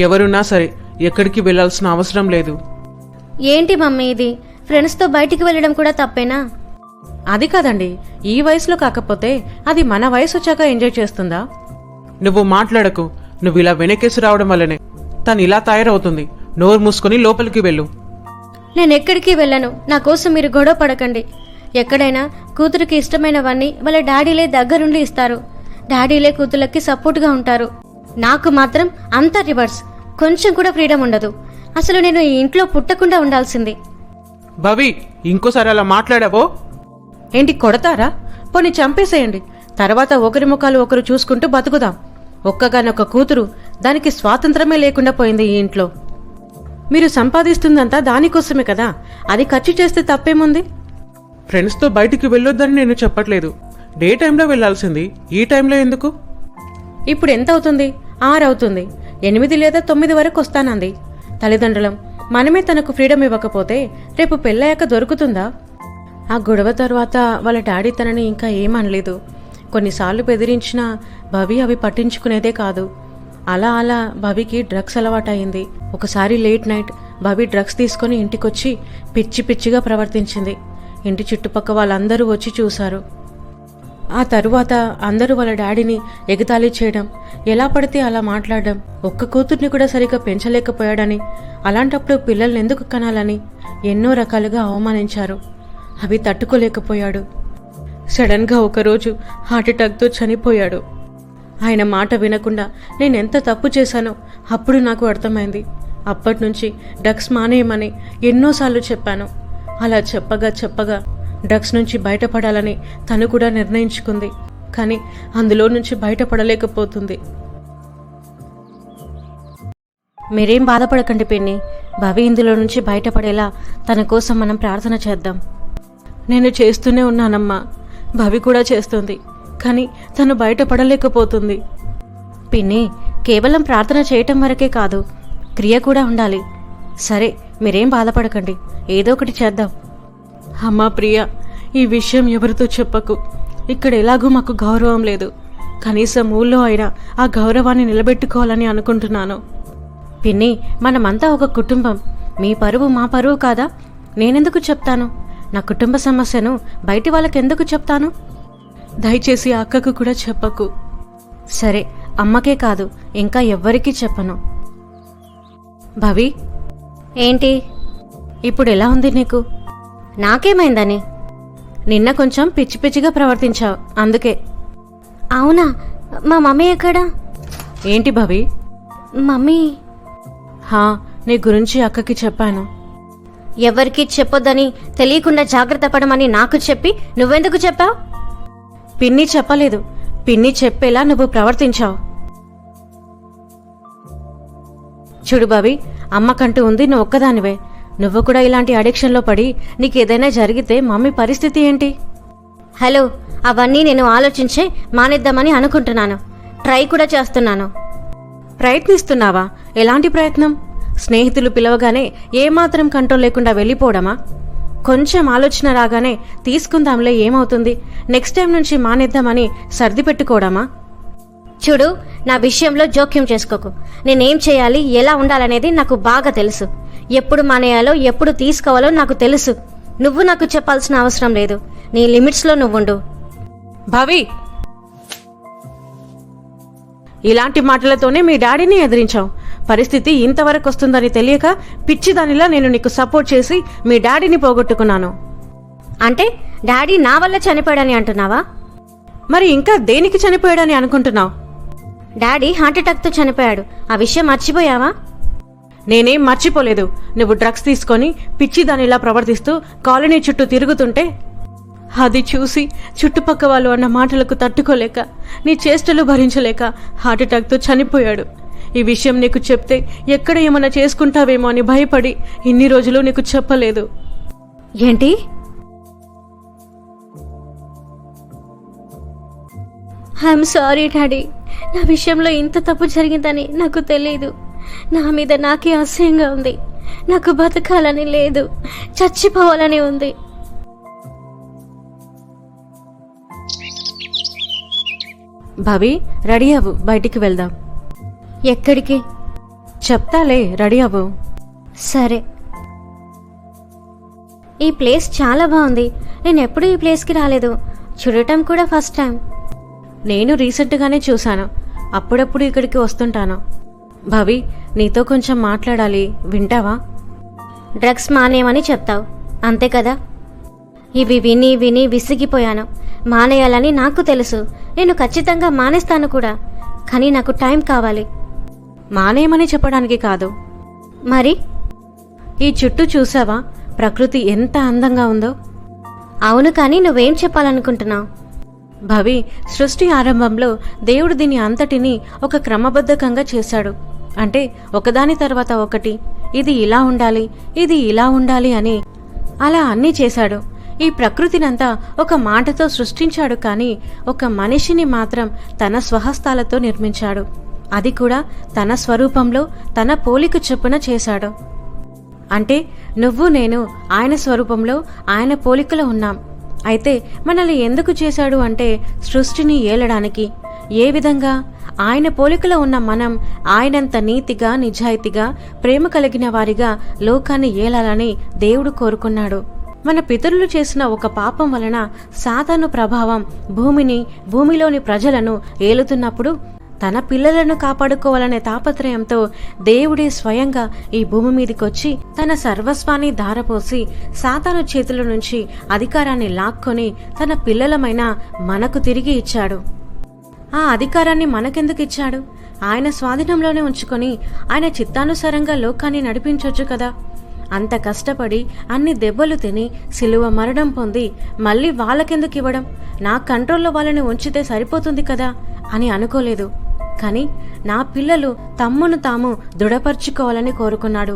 Speaker 3: ఎవరున్నా సరే ఎక్కడికి వెళ్లాల్సిన అవసరం లేదు.
Speaker 1: ఏంటి మమ్మీ ఇది? ఫ్రెండ్స్తో బయటికి వెళ్ళడం కూడా తప్పేనా?
Speaker 2: అది కాదండి, ఈ వయసులో కాకపోతే అది మన వయసు వచ్చాక ఎంజాయ్ చేస్తుందా?
Speaker 3: నువ్వు మాట్లాడకు. నువ్వు ఇలా వెనకేసి రావడం వల్లనే తను ఇలా తయారవుతుంది. నోరు మూసుకొని లోపలికి వెళ్ళు.
Speaker 1: నేను ఎక్కడికి వెళ్ళను. నా కోసం మీరు గొడవ పడకండి. ఎక్కడైనా కూతురికి ఇష్టమైనవన్నీ వాళ్ళ డాడీలే దగ్గరుండి ఇస్తారు. డాడీలే కూతుళ్ళకి సపోర్ట్గా ఉంటారు. నాకు మాత్రం అంతా రివర్స్. కొంచెం కూడా ఫ్రీడమ్ ఉండదు. అసలు నేను ఈ ఇంట్లో పుట్టకుండా ఉండాల్సింది.
Speaker 3: భవి, ఇంకోసారి అలా మాట్లాడావో?
Speaker 2: ఏంటి, కొడతారా? పోనీ చంపేసేయండి. తర్వాత ఒకరి ముఖాలు ఒకరు చూసుకుంటూ బతుకుదాం. ఒక్కగానొక్క కూతురు, దానికి స్వాతంత్రమే లేకుండా పోయింది ఈ ఇంట్లో. మీరు సంపాదిస్తుందంతా దానికోసమే కదా. అది ఖర్చు చేస్తే తప్పేముంది?
Speaker 3: ఫ్రెండ్స్తో బయటికి వెళ్ళొద్దని నేను చెప్పట్లేదు. డే టైంలో వెళ్లాల్సింది ఈ టైంలో ఎందుకు?
Speaker 2: ఇప్పుడు ఎంత అవుతుంది? 6 అవుతుంది. 8 లేదా 9 వరకు వస్తానంది. తల్లిదండ్రులం మనమే తనకు ఫ్రీడమ్ ఇవ్వకపోతే రేపు పెళ్ళయ్యాక దొరుకుతుందా? ఆ గొడవ తర్వాత వాళ్ళ డాడీ తనని ఇంకా ఏమనలేదు. కొన్నిసార్లు బెదిరించినా భవి అవి పట్టించుకునేదే కాదు. అలా అలా భవికి డ్రగ్స్ అలవాటయింది. ఒకసారి లేట్ నైట్ భవి డ్రగ్స్ తీసుకొని ఇంటికొచ్చి పిచ్చి పిచ్చిగా ప్రవర్తించింది. ఇంటి చుట్టుపక్క వాళ్ళందరూ వచ్చి చూశారు. ఆ తరువాత అందరూ వాళ్ళ డాడీని ఎగతాళి చేయడం, ఎలా పడితే అలా మాట్లాడడం, ఒక్క కూతుర్ని కూడా సరిగ్గా పెంచలేకపోయాడని, అలాంటప్పుడు పిల్లల్ని ఎందుకు కనాలని ఎన్నో రకాలుగా అవమానించారు. అవి తట్టుకోలేకపోయాడు. సడన్గా ఒకరోజు హార్ట్అటాక్తో చనిపోయాడు. ఆయన మాట వినకుండా నేనెంత తప్పు చేశానో అప్పుడు నాకు అర్థమైంది. అప్పటినుంచి డ్రగ్స్ మానేయమని ఎన్నోసార్లు చెప్పాను. అలా చెప్పగా డ్రగ్స్ నుంచి బయటపడాలని తను కూడా నిర్ణయించుకుంది. కానీ అందులో నుంచి బయటపడలేకపోతుంది.
Speaker 1: మీరేం బాధపడకండి పిన్ని. భవి ఇందులో నుంచి బయటపడేలా తన కోసం మనం ప్రార్థన చేద్దాం.
Speaker 2: నేను చేస్తూనే ఉన్నానమ్మా. భవి కూడా చేస్తుంది. కానీ తను బయటపడలేకపోతుంది.
Speaker 1: పిన్ని, కేవలం ప్రార్థన చేయటం వరకే కాదు, క్రియ కూడా ఉండాలి. సరే, మీరేం బాధపడకండి, ఏదో ఒకటి చేద్దాం.
Speaker 2: అమ్మా ప్రియ, ఈ విషయం ఎవరితో చెప్పకు. ఇక్కడ ఎలాగూ మాకు గౌరవం లేదు. కనీసం ఊళ్ళో అయినా ఆ గౌరవాన్ని నిలబెట్టుకోవాలని అనుకుంటున్నాను.
Speaker 1: పిన్ని, మనమంతా ఒక కుటుంబం. మీ పరువు మా పరువు కాదా? నేనెందుకు చెప్తాను? నా కుటుంబ సమస్యను బయటి వాళ్ళకెందుకు చెప్తాను?
Speaker 2: దయచేసి ఆ అక్కకు కూడా చెప్పకు.
Speaker 1: సరే, అమ్మకే కాదు, ఇంకా ఎవ్వరికీ చెప్పను. భవి, ఏంటి ఇప్పుడు ఎలా ఉంది నీకు? నాకేమైందని? నిన్న కొంచెం పిచ్చి పిచ్చిగా ప్రవర్తించావు, అందుకే. అవునా? మా మమ్మీ ఎక్కడా?
Speaker 2: ఏంటి భవి?
Speaker 1: మమ్మీ
Speaker 2: నీ గురించి అక్కకి చెప్పాను.
Speaker 1: ఎవరికీ చెప్పొద్దని, తెలియకుండా జాగ్రత్త పడమని నాకు చెప్పి నువ్వెందుకు చెప్పావు?
Speaker 2: పిన్ని చెప్పలేదు. పిన్ని చెప్పేలా నువ్వు ప్రవర్తించావు.
Speaker 1: చూడు భవి, అమ్మకంటూ ఉంది, నువ్వు ఒక్కదానివే. నువ్వు కూడా ఇలాంటి అడిక్షన్లో పడి నీకేదైనా జరిగితే మమ్మీ పరిస్థితి ఏంటి? హలో, అవన్నీ నేను ఆలోచించే మానేద్దామని అనుకుంటున్నాను. ట్రై కూడా చేస్తున్నాను.
Speaker 2: ప్రయత్నిస్తున్నావా? ఎలాంటి ప్రయత్నం? స్నేహితులు పిలవగానే ఏమాత్రం కంట్రోల్ లేకుండా వెళ్ళిపోవడమా? కొంచెం ఆలోచన రాగానే తీసుకుందాంలే, ఏమవుతుంది, నెక్స్ట్ టైం నుంచి మానేద్దామని సర్ది పెట్టుకోవడమా?
Speaker 1: చూడు, నా విషయంలో జోక్యం చేసుకోకు. నేనేం చేయాలి, ఎలా ఉండాలనేది నాకు బాగా తెలుసు. ఎప్పుడు మానేయాలో, ఎప్పుడు తీసుకోవాలో నాకు తెలుసు. నువ్వు నాకు చెప్పాల్సిన అవసరం లేదు. నీ లిమిట్స్లో నువ్వుండు.
Speaker 2: భవి, ఇలాంటి మాటలతోనే మీ డాడీని ఎదిరించావు. పరిస్థితి ఇంతవరకు వస్తుందని తెలియక పిచ్చిదానిలా నేను నీకు సపోర్ట్ చేసి మీ డాడీని పోగొట్టుకున్నాను.
Speaker 1: అంటే డాడీ నా వల్ల చనిపోయాడని అంటున్నావా?
Speaker 2: మరి ఇంకా దేనికి చనిపోయాడని అనుకుంటున్నావు?
Speaker 1: డాడీ హార్ట్అటాక్తో చనిపోయాడు. ఆ విషయం మర్చిపోయావా?
Speaker 2: నేనేం మర్చిపోలేదు. నువ్వు డ్రగ్స్ తీసుకొని పిచ్చిదానిలా ప్రవర్తిస్తూ కాలనీ చుట్టూ తిరుగుతుంటే అది చూసి చుట్టుపక్క వాళ్ళు అన్న మాటలకు తట్టుకోలేక, నీ చేష్టలు భరించలేక హార్ట్అటాక్తో చనిపోయాడు. ఈ విషయం నీకు చెప్తే ఎక్కడ ఏమన్నా చేసుకుంటావేమో అని భయపడి ఇన్ని రోజులు నీకు చెప్పలేదు.
Speaker 1: ఏంటి? I'm sorry daddy. నా విషయంలో ఇంత తప్పు జరిగిందని నాకు తెలీదు. నా మీద నాకే అసహ్యంగా ఉంది. నాకు బతకాలని లేదు, చచ్చిపోవాలని ఉంది.
Speaker 2: భవి, రెడీ అవ్వు, బయటికి వెళ్దాం.
Speaker 1: ఎక్కడికి?
Speaker 2: చెప్తాలే, రెడీ అవ్వు.
Speaker 1: సరే. ఈ ప్లేస్ చాలా బాగుంది. నేను ఎప్పుడూ ఈ ప్లేస్కి రాలేదు. చూడటం కూడా ఫస్ట్ టైం.
Speaker 2: నేను రీసెంట్గానే చూశాను. అప్పుడప్పుడు ఇక్కడికి వస్తుంటాను. భవి, నీతో కొంచెం మాట్లాడాలి, వింటావా?
Speaker 1: డ్రగ్స్ మానేయమని చెప్తావు, అంతే కదా? ఇవి విని విని విసిగిపోయాను. మానేయాలని నాకు తెలుసు. నేను ఖచ్చితంగా మానేస్తాను కూడా. కానీ నాకు టైం కావాలి.
Speaker 2: మానేయమని చెప్పడానికి కాదు.
Speaker 1: మరి?
Speaker 2: ఈ చుట్టూ చూసావా, ప్రకృతి ఎంత అందంగా ఉందో?
Speaker 1: అవును, కానీ నువ్వేం చెప్పాలనుకుంటున్నావు?
Speaker 2: భవి, సృష్టి ఆరంభంలో దేవుడు దీని అంతటిని ఒక క్రమబద్ధకంగా చేశాడు. అంటే ఒకదాని తర్వాత ఒకటి, ఇది ఇలా ఉండాలి, ఇది ఇలా ఉండాలి అని అలా అన్నీ చేశాడు. ఈ ప్రకృతినంతా ఒక మాటతో సృష్టించాడు, కానీ ఒక మనిషిని మాత్రం తన స్వహస్తాలతో నిర్మించాడు. అది కూడా తన స్వరూపంలో, తన పోలిక చొప్పున చేశాడు. అంటే నువ్వు నేను ఆయన స్వరూపంలో ఆయన పోలికలో ఉన్నాం. అయితే మనల్ని ఎందుకు చేశాడు అంటే సృష్టిని ఏలడానికి. ఏ విధంగా? ఆయన పోలికలో ఉన్న మనం ఆయనంత నీతిగా, నిజాయితీగా, ప్రేమ కలిగిన వారిగా లోకాన్ని ఏలాలని దేవుడు కోరుకున్నాడు. మన పితరులు చేసిన ఒక పాపం వలన సాతాను ప్రభావం భూమిలోని ప్రజలను ఏలుతున్నప్పుడు తన పిల్లలను కాపాడుకోవాలనే తాపత్రయంతో దేవుడే స్వయంగా ఈ భూమి మీదకొచ్చి తన సర్వస్వాన్ని ధారపోసి సాతాను చేతుల నుంచి అధికారాన్ని లాక్కొని తన పిల్లలమైన మనకు తిరిగి ఇచ్చాడు. ఆ అధికారాన్ని మనకెందుకు ఇచ్చాడు? ఆయన స్వాధీనంలోనే ఉంచుకొని ఆయన చిత్తానుసారంగా లోకాన్ని నడిపించొచ్చు కదా. అంత కష్టపడి అన్ని దెబ్బలు తిని సిలువ మరణం పొంది మళ్ళీ వాళ్ళకెందుకు ఇవ్వడం? నా కంట్రోల్లో వాళ్ళని ఉంచితే సరిపోతుంది కదా అని అనుకోలేదు. కానీ నా పిల్లలు తమ్మును తాము దృఢపర్చుకోవాలని కోరుకున్నాడు.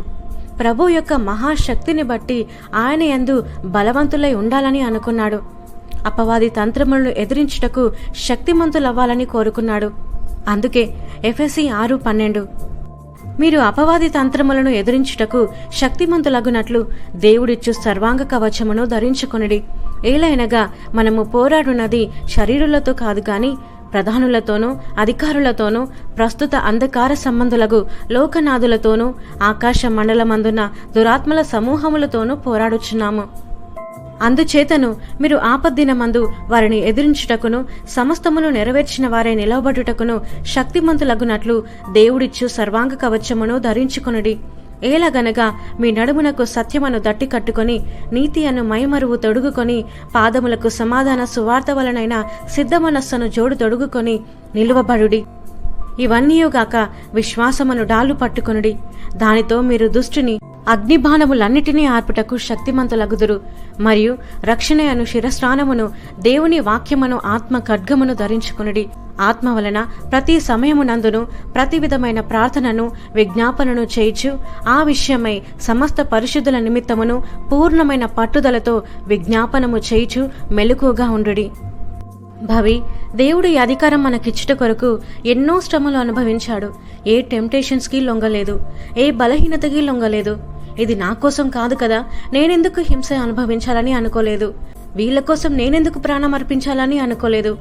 Speaker 2: ప్రభు యొక్క మహాశక్తిని బట్టి ఆయన యందు బలవంతులై ఉండాలని అనుకున్నాడు. అపవాది తంత్రములను ఎదిరించుటకు శక్తిమంతులవ్వాలని కోరుకున్నాడు. అందుకే ఎఫెసీ 6:12 మీరు అపవాది తంత్రములను ఎదిరించుటకు శక్తిమంతులగునట్లు దేవుడిచ్చు సర్వాంగ కవచమును ధరించుకొనిడి. ఏలైనగా మనము పోరాడున్నది శరీరులతో కాదు గాని ప్రధానులతోనూ అధికారులతోనూ ప్రస్తుత అంధకార సంబంధులకు లోకనాథులతోనూ ఆకాశ మండలమందున్న దురాత్మల సమూహములతోనూ పోరాడుచున్నాము. అందుచేతను మీరు ఆపద్దినమందు వారిని ఎదిరించుటకును సమస్తమును నెరవేర్చిన వారే నిలవబడుటకును శక్తిమంతులగునట్లు దేవుడిచ్చు సర్వాంగ కవచమును ధరించుకొనుడి. ఏలగనగా మీ నడుమునకు సత్యమును దట్టి కట్టుకొని నీతి అను మైమరువు తొడుగుకొని పాదములకు సమాధాన సువార్త వలనైన సిద్ధమనస్సును జోడు తొడుగుకొని నిలువబడుడి. ఇవన్నీయుగాక విశ్వాసమును డాలు పట్టుకొనుడి. దానితో మీరు దుష్టుని అగ్నిబాణములన్నిటినీ ఆర్పుటకు శక్తిమంతులగుదురు. మరియు రక్షణ అను శిరస్నానమును దేవుని వాక్యమును ఆత్మ ఖడ్గమును ధరించుకొనుడి. ఆత్మ వలన ప్రతి సమయమునందును ప్రతి విధమైన ప్రార్థనను విజ్ఞాపనను చేయిచు ఆ విషయమై సమస్త పరిశుద్ధుల నిమిత్తమును పూర్ణమైన పట్టుదలతో విజ్ఞాపనము చేయిచు మెలకుగా ఉండుడి. భవి దేవుడు ఈ అధికారం మనకిచ్చుట కొరకు ఎన్నో శ్రమలు అనుభవించాడు. ఏ టెంప్టేషన్స్కి లొంగలేదు, ఏ బలహీనతకి లొంగలేదు. ఇది నా కోసం కాదు కదా, నేనెందుకు హింస అనుభవించాలని అనుకోలేదు. వీళ్ళ కోసం నేనెందుకు ప్రాణం అర్పించాలని అనుకోలేదు.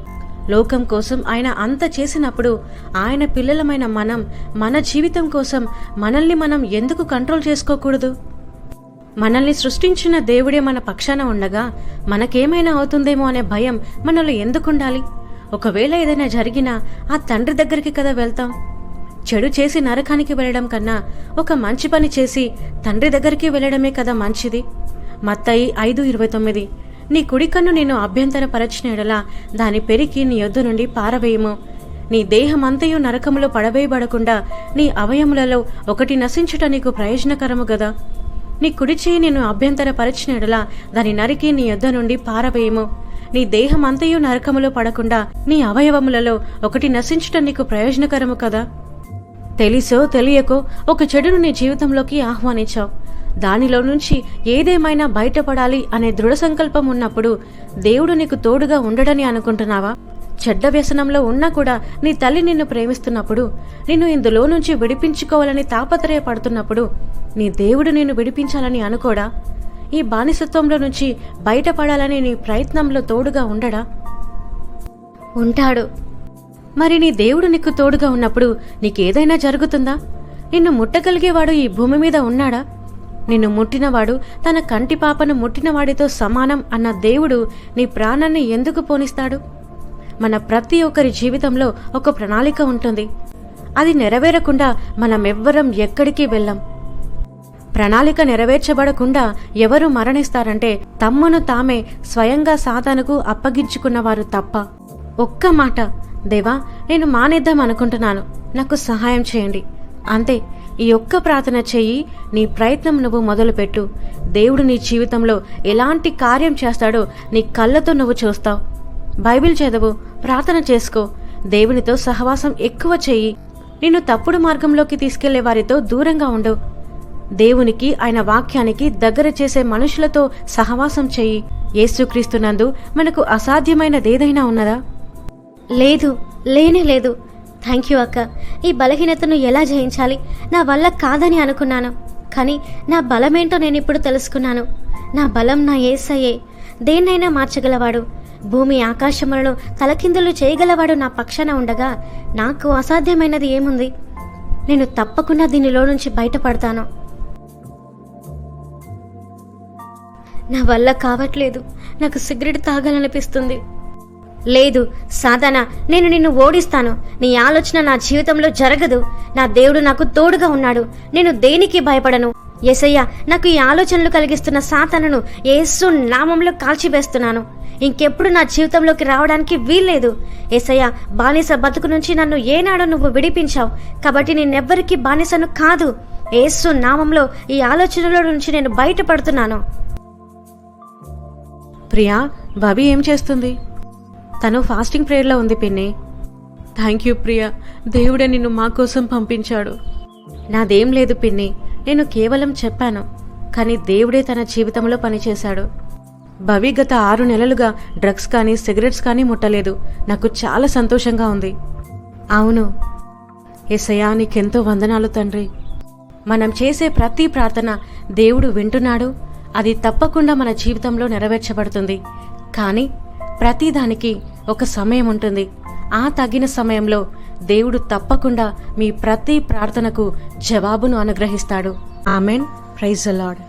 Speaker 2: లోకం కోసం ఆయన అంత చేసినప్పుడు ఆయన పిల్లలమైన మనం మన జీవితం కోసం మనల్ని మనం ఎందుకు కంట్రోల్ చేసుకోకూడదు? మనల్ని సృష్టించిన దేవుడే మన పక్షాన ఉండగా మనకేమైనా అవుతుందేమో అనే భయం మనలో ఎందుకుండాలి? ఒకవేళ ఏదైనా జరిగినా ఆ తండ్రి దగ్గరికి కదా వెళ్తాం. చెడు చేసి నరకానికి వెళ్ళడం కన్నా ఒక మంచి పని చేసి తండ్రి దగ్గరికి వెళ్ళడమే కదా మంచిది. మత్తయి 5:29 నీ కుడి కన్ను నేను అభ్యంతరపరచిన ఎడలా దాని పెరికి నీ యొద్ద నుండి పారవేయము. నీ దేహమంతయు నరకములో పడవేయబడకుండా నీ అవయములలో ఒకటి నశించుట నీకు ప్రయోజనకరము గదా. నీ కుడి చేయి నేను అభ్యంతరపరచిన ఎడలా దాని నరికి నీ యొద్ద నుండి పారవేయము. నీ దేహమంతయు నరకములో పడకుండా నీ అవయవములలో ఒకటి నశించుట నీకు ప్రయోజనకరము కదా. తెలిసో తెలియకో ఒక చెడును నీ జీవితంలోకి ఆహ్వానించావు. దానిలో నుంచి ఏదేమైనా బయటపడాలి అనే దృఢ సంకల్పం ఉన్నప్పుడు దేవుడు నీకు తోడుగా ఉండడని అనుకుంటున్నావా? చెడ్డ వ్యసనంలో ఉన్నా కూడా నీ తల్లి నిన్ను ప్రేమిస్తున్నప్పుడు, నిన్ను ఇందులో నుంచి విడిపించుకోవాలని తాపత్రయపడుతున్నప్పుడు నీ దేవుడు నిన్ను విడిపించాలని అనుకోడా? ఈ బానిసత్వంలో నుంచి బయటపడాలని నీ ప్రయత్నంలో తోడుగా ఉండడా?
Speaker 1: ఉంటాడు.
Speaker 2: మరి నీ దేవుడు నీకు తోడుగా ఉన్నప్పుడు నీకేదైనా జరుగుతుందా? నిన్ను ముట్టగలిగేవాడు ఈ భూమి మీద ఉన్నాడా? నిన్ను ముట్టినవాడు తన కంటి పాపను ముట్టినవాడితో సమానం అన్న దేవుడు నీ ప్రాణాన్ని ఎందుకు పోనిస్తాడు? మన ప్రతి ఒక్కరి జీవితంలో ఒక ప్రణాళిక ఉంటుంది. అది నెరవేరకుండా మనమెవ్వరం ఎక్కడికి వెళ్ళం. ప్రణాళిక నెరవేర్చబడకుండా ఎవరు మరణిస్తారంటే తమ్మును తామే స్వయంగా సాతానుకు అప్పగించుకున్నవారు తప్ప. ఒక్క మాట, దేవా నేను మానేద్దాం అనుకుంటున్నాను, నాకు సహాయం చేయండి, అంతే. ఈ ఒక్క ప్రార్థన చెయ్యి. నీ ప్రయత్నం నువ్వు మొదలుపెట్టు. దేవుడు నీ జీవితంలో ఎలాంటి కార్యం చేస్తాడో నీ కళ్ళతో నువ్వు చూస్తావు. బైబిల్ చదువు, ప్రార్థన చేసుకో, దేవునితో సహవాసం ఎక్కువ చెయ్యి. నిన్ను తప్పుడు మార్గంలోకి తీసుకెళ్లే వారితో దూరంగా ఉండు. దేవునికి, ఆయన వాక్యానికి దగ్గర చేసే మనుషులతో సహవాసం చెయ్యి. యేసుక్రీస్తునందు మనకు అసాధ్యమైనదేదైనా ఉన్నదా?
Speaker 1: లేదు, లేనే లేదు. థ్యాంక్ యూ అక్క. ఈ బలహీనతను ఎలా జయించాలి? నా వల్ల కాదని అనుకున్నాను, కానీ నా బలమేంటో నేను ఇప్పుడు తెలుసుకున్నాను. నా బలం నా యేసయ్యే. దేన్నైనా మార్చగలవాడు, భూమి ఆకాశములను తలకిందులు చేయగలవాడు నా పక్షాన ఉండగా నాకు అసాధ్యమైనది ఏముంది? నేను తప్పకుండా దీనిలో నుంచి బయటపడతాను. నా వల్ల కావట్లేదు. నాకు సిగరెట్ తాగాలనిపిస్తుంది. లేదు సాధన, నేను నిన్ను ఓడిస్తాను. నీ ఆలోచన నా జీవితంలో జరగదు. నా దేవుడు నాకు తోడుగా ఉన్నాడు. నేను దేనికి భయపడను. యేసయ్య, నాకు ఈ ఆలోచనలు కలిగిస్తున్న సాతానును యేసు నామంలో కాల్చివేస్తున్నాను. ఇంకెప్పుడు నా జీవితంలోకి రావడానికి వీల్లేదు. యేసయ్య, బానిస బతుకు నుంచి నన్ను ఏనాడో నువ్వు విడిపించావు. కాబట్టి నేనెవ్వరికీ బానిసను కాదు. యేసు నామంలో ఈ ఆలోచనల నుంచి నేను బయటపడుతున్నాను.
Speaker 2: ప్రియా, భవి ఏం చేస్తుంది? తను ఫాస్టింగ్ ప్రేయర్లో ఉంది పిన్ని. థ్యాంక్ యూ ప్రియా, దేవుడే నిన్ను మా కోసం పంపించాడు. నాదేం లేదు పిన్ని, నేను కేవలం చెప్పాను. కానీ దేవుడే తన జీవితంలో పనిచేశాడు. భవి గత 6 నెలలుగా డ్రగ్స్ కానీ సిగరెట్స్ కానీ ముట్టలేదు. నాకు చాలా సంతోషంగా ఉంది. అవును యేసయ్యా, నీకెంతో వందనాలు తండ్రి. మనం చేసే ప్రతి ప్రార్థన దేవుడు వింటున్నాడు. అది తప్పకుండా మన జీవితంలో నెరవేర్చబడుతుంది. కానీ ప్రతిదానికి ఒక సమయం ఉంటుంది. ఆ తగిన సమయంలో దేవుడు తప్పకుండా మీ ప్రతి ప్రార్థనకు జవాబును అనుగ్రహిస్తాడు. ఆమెన్. Praise the lord.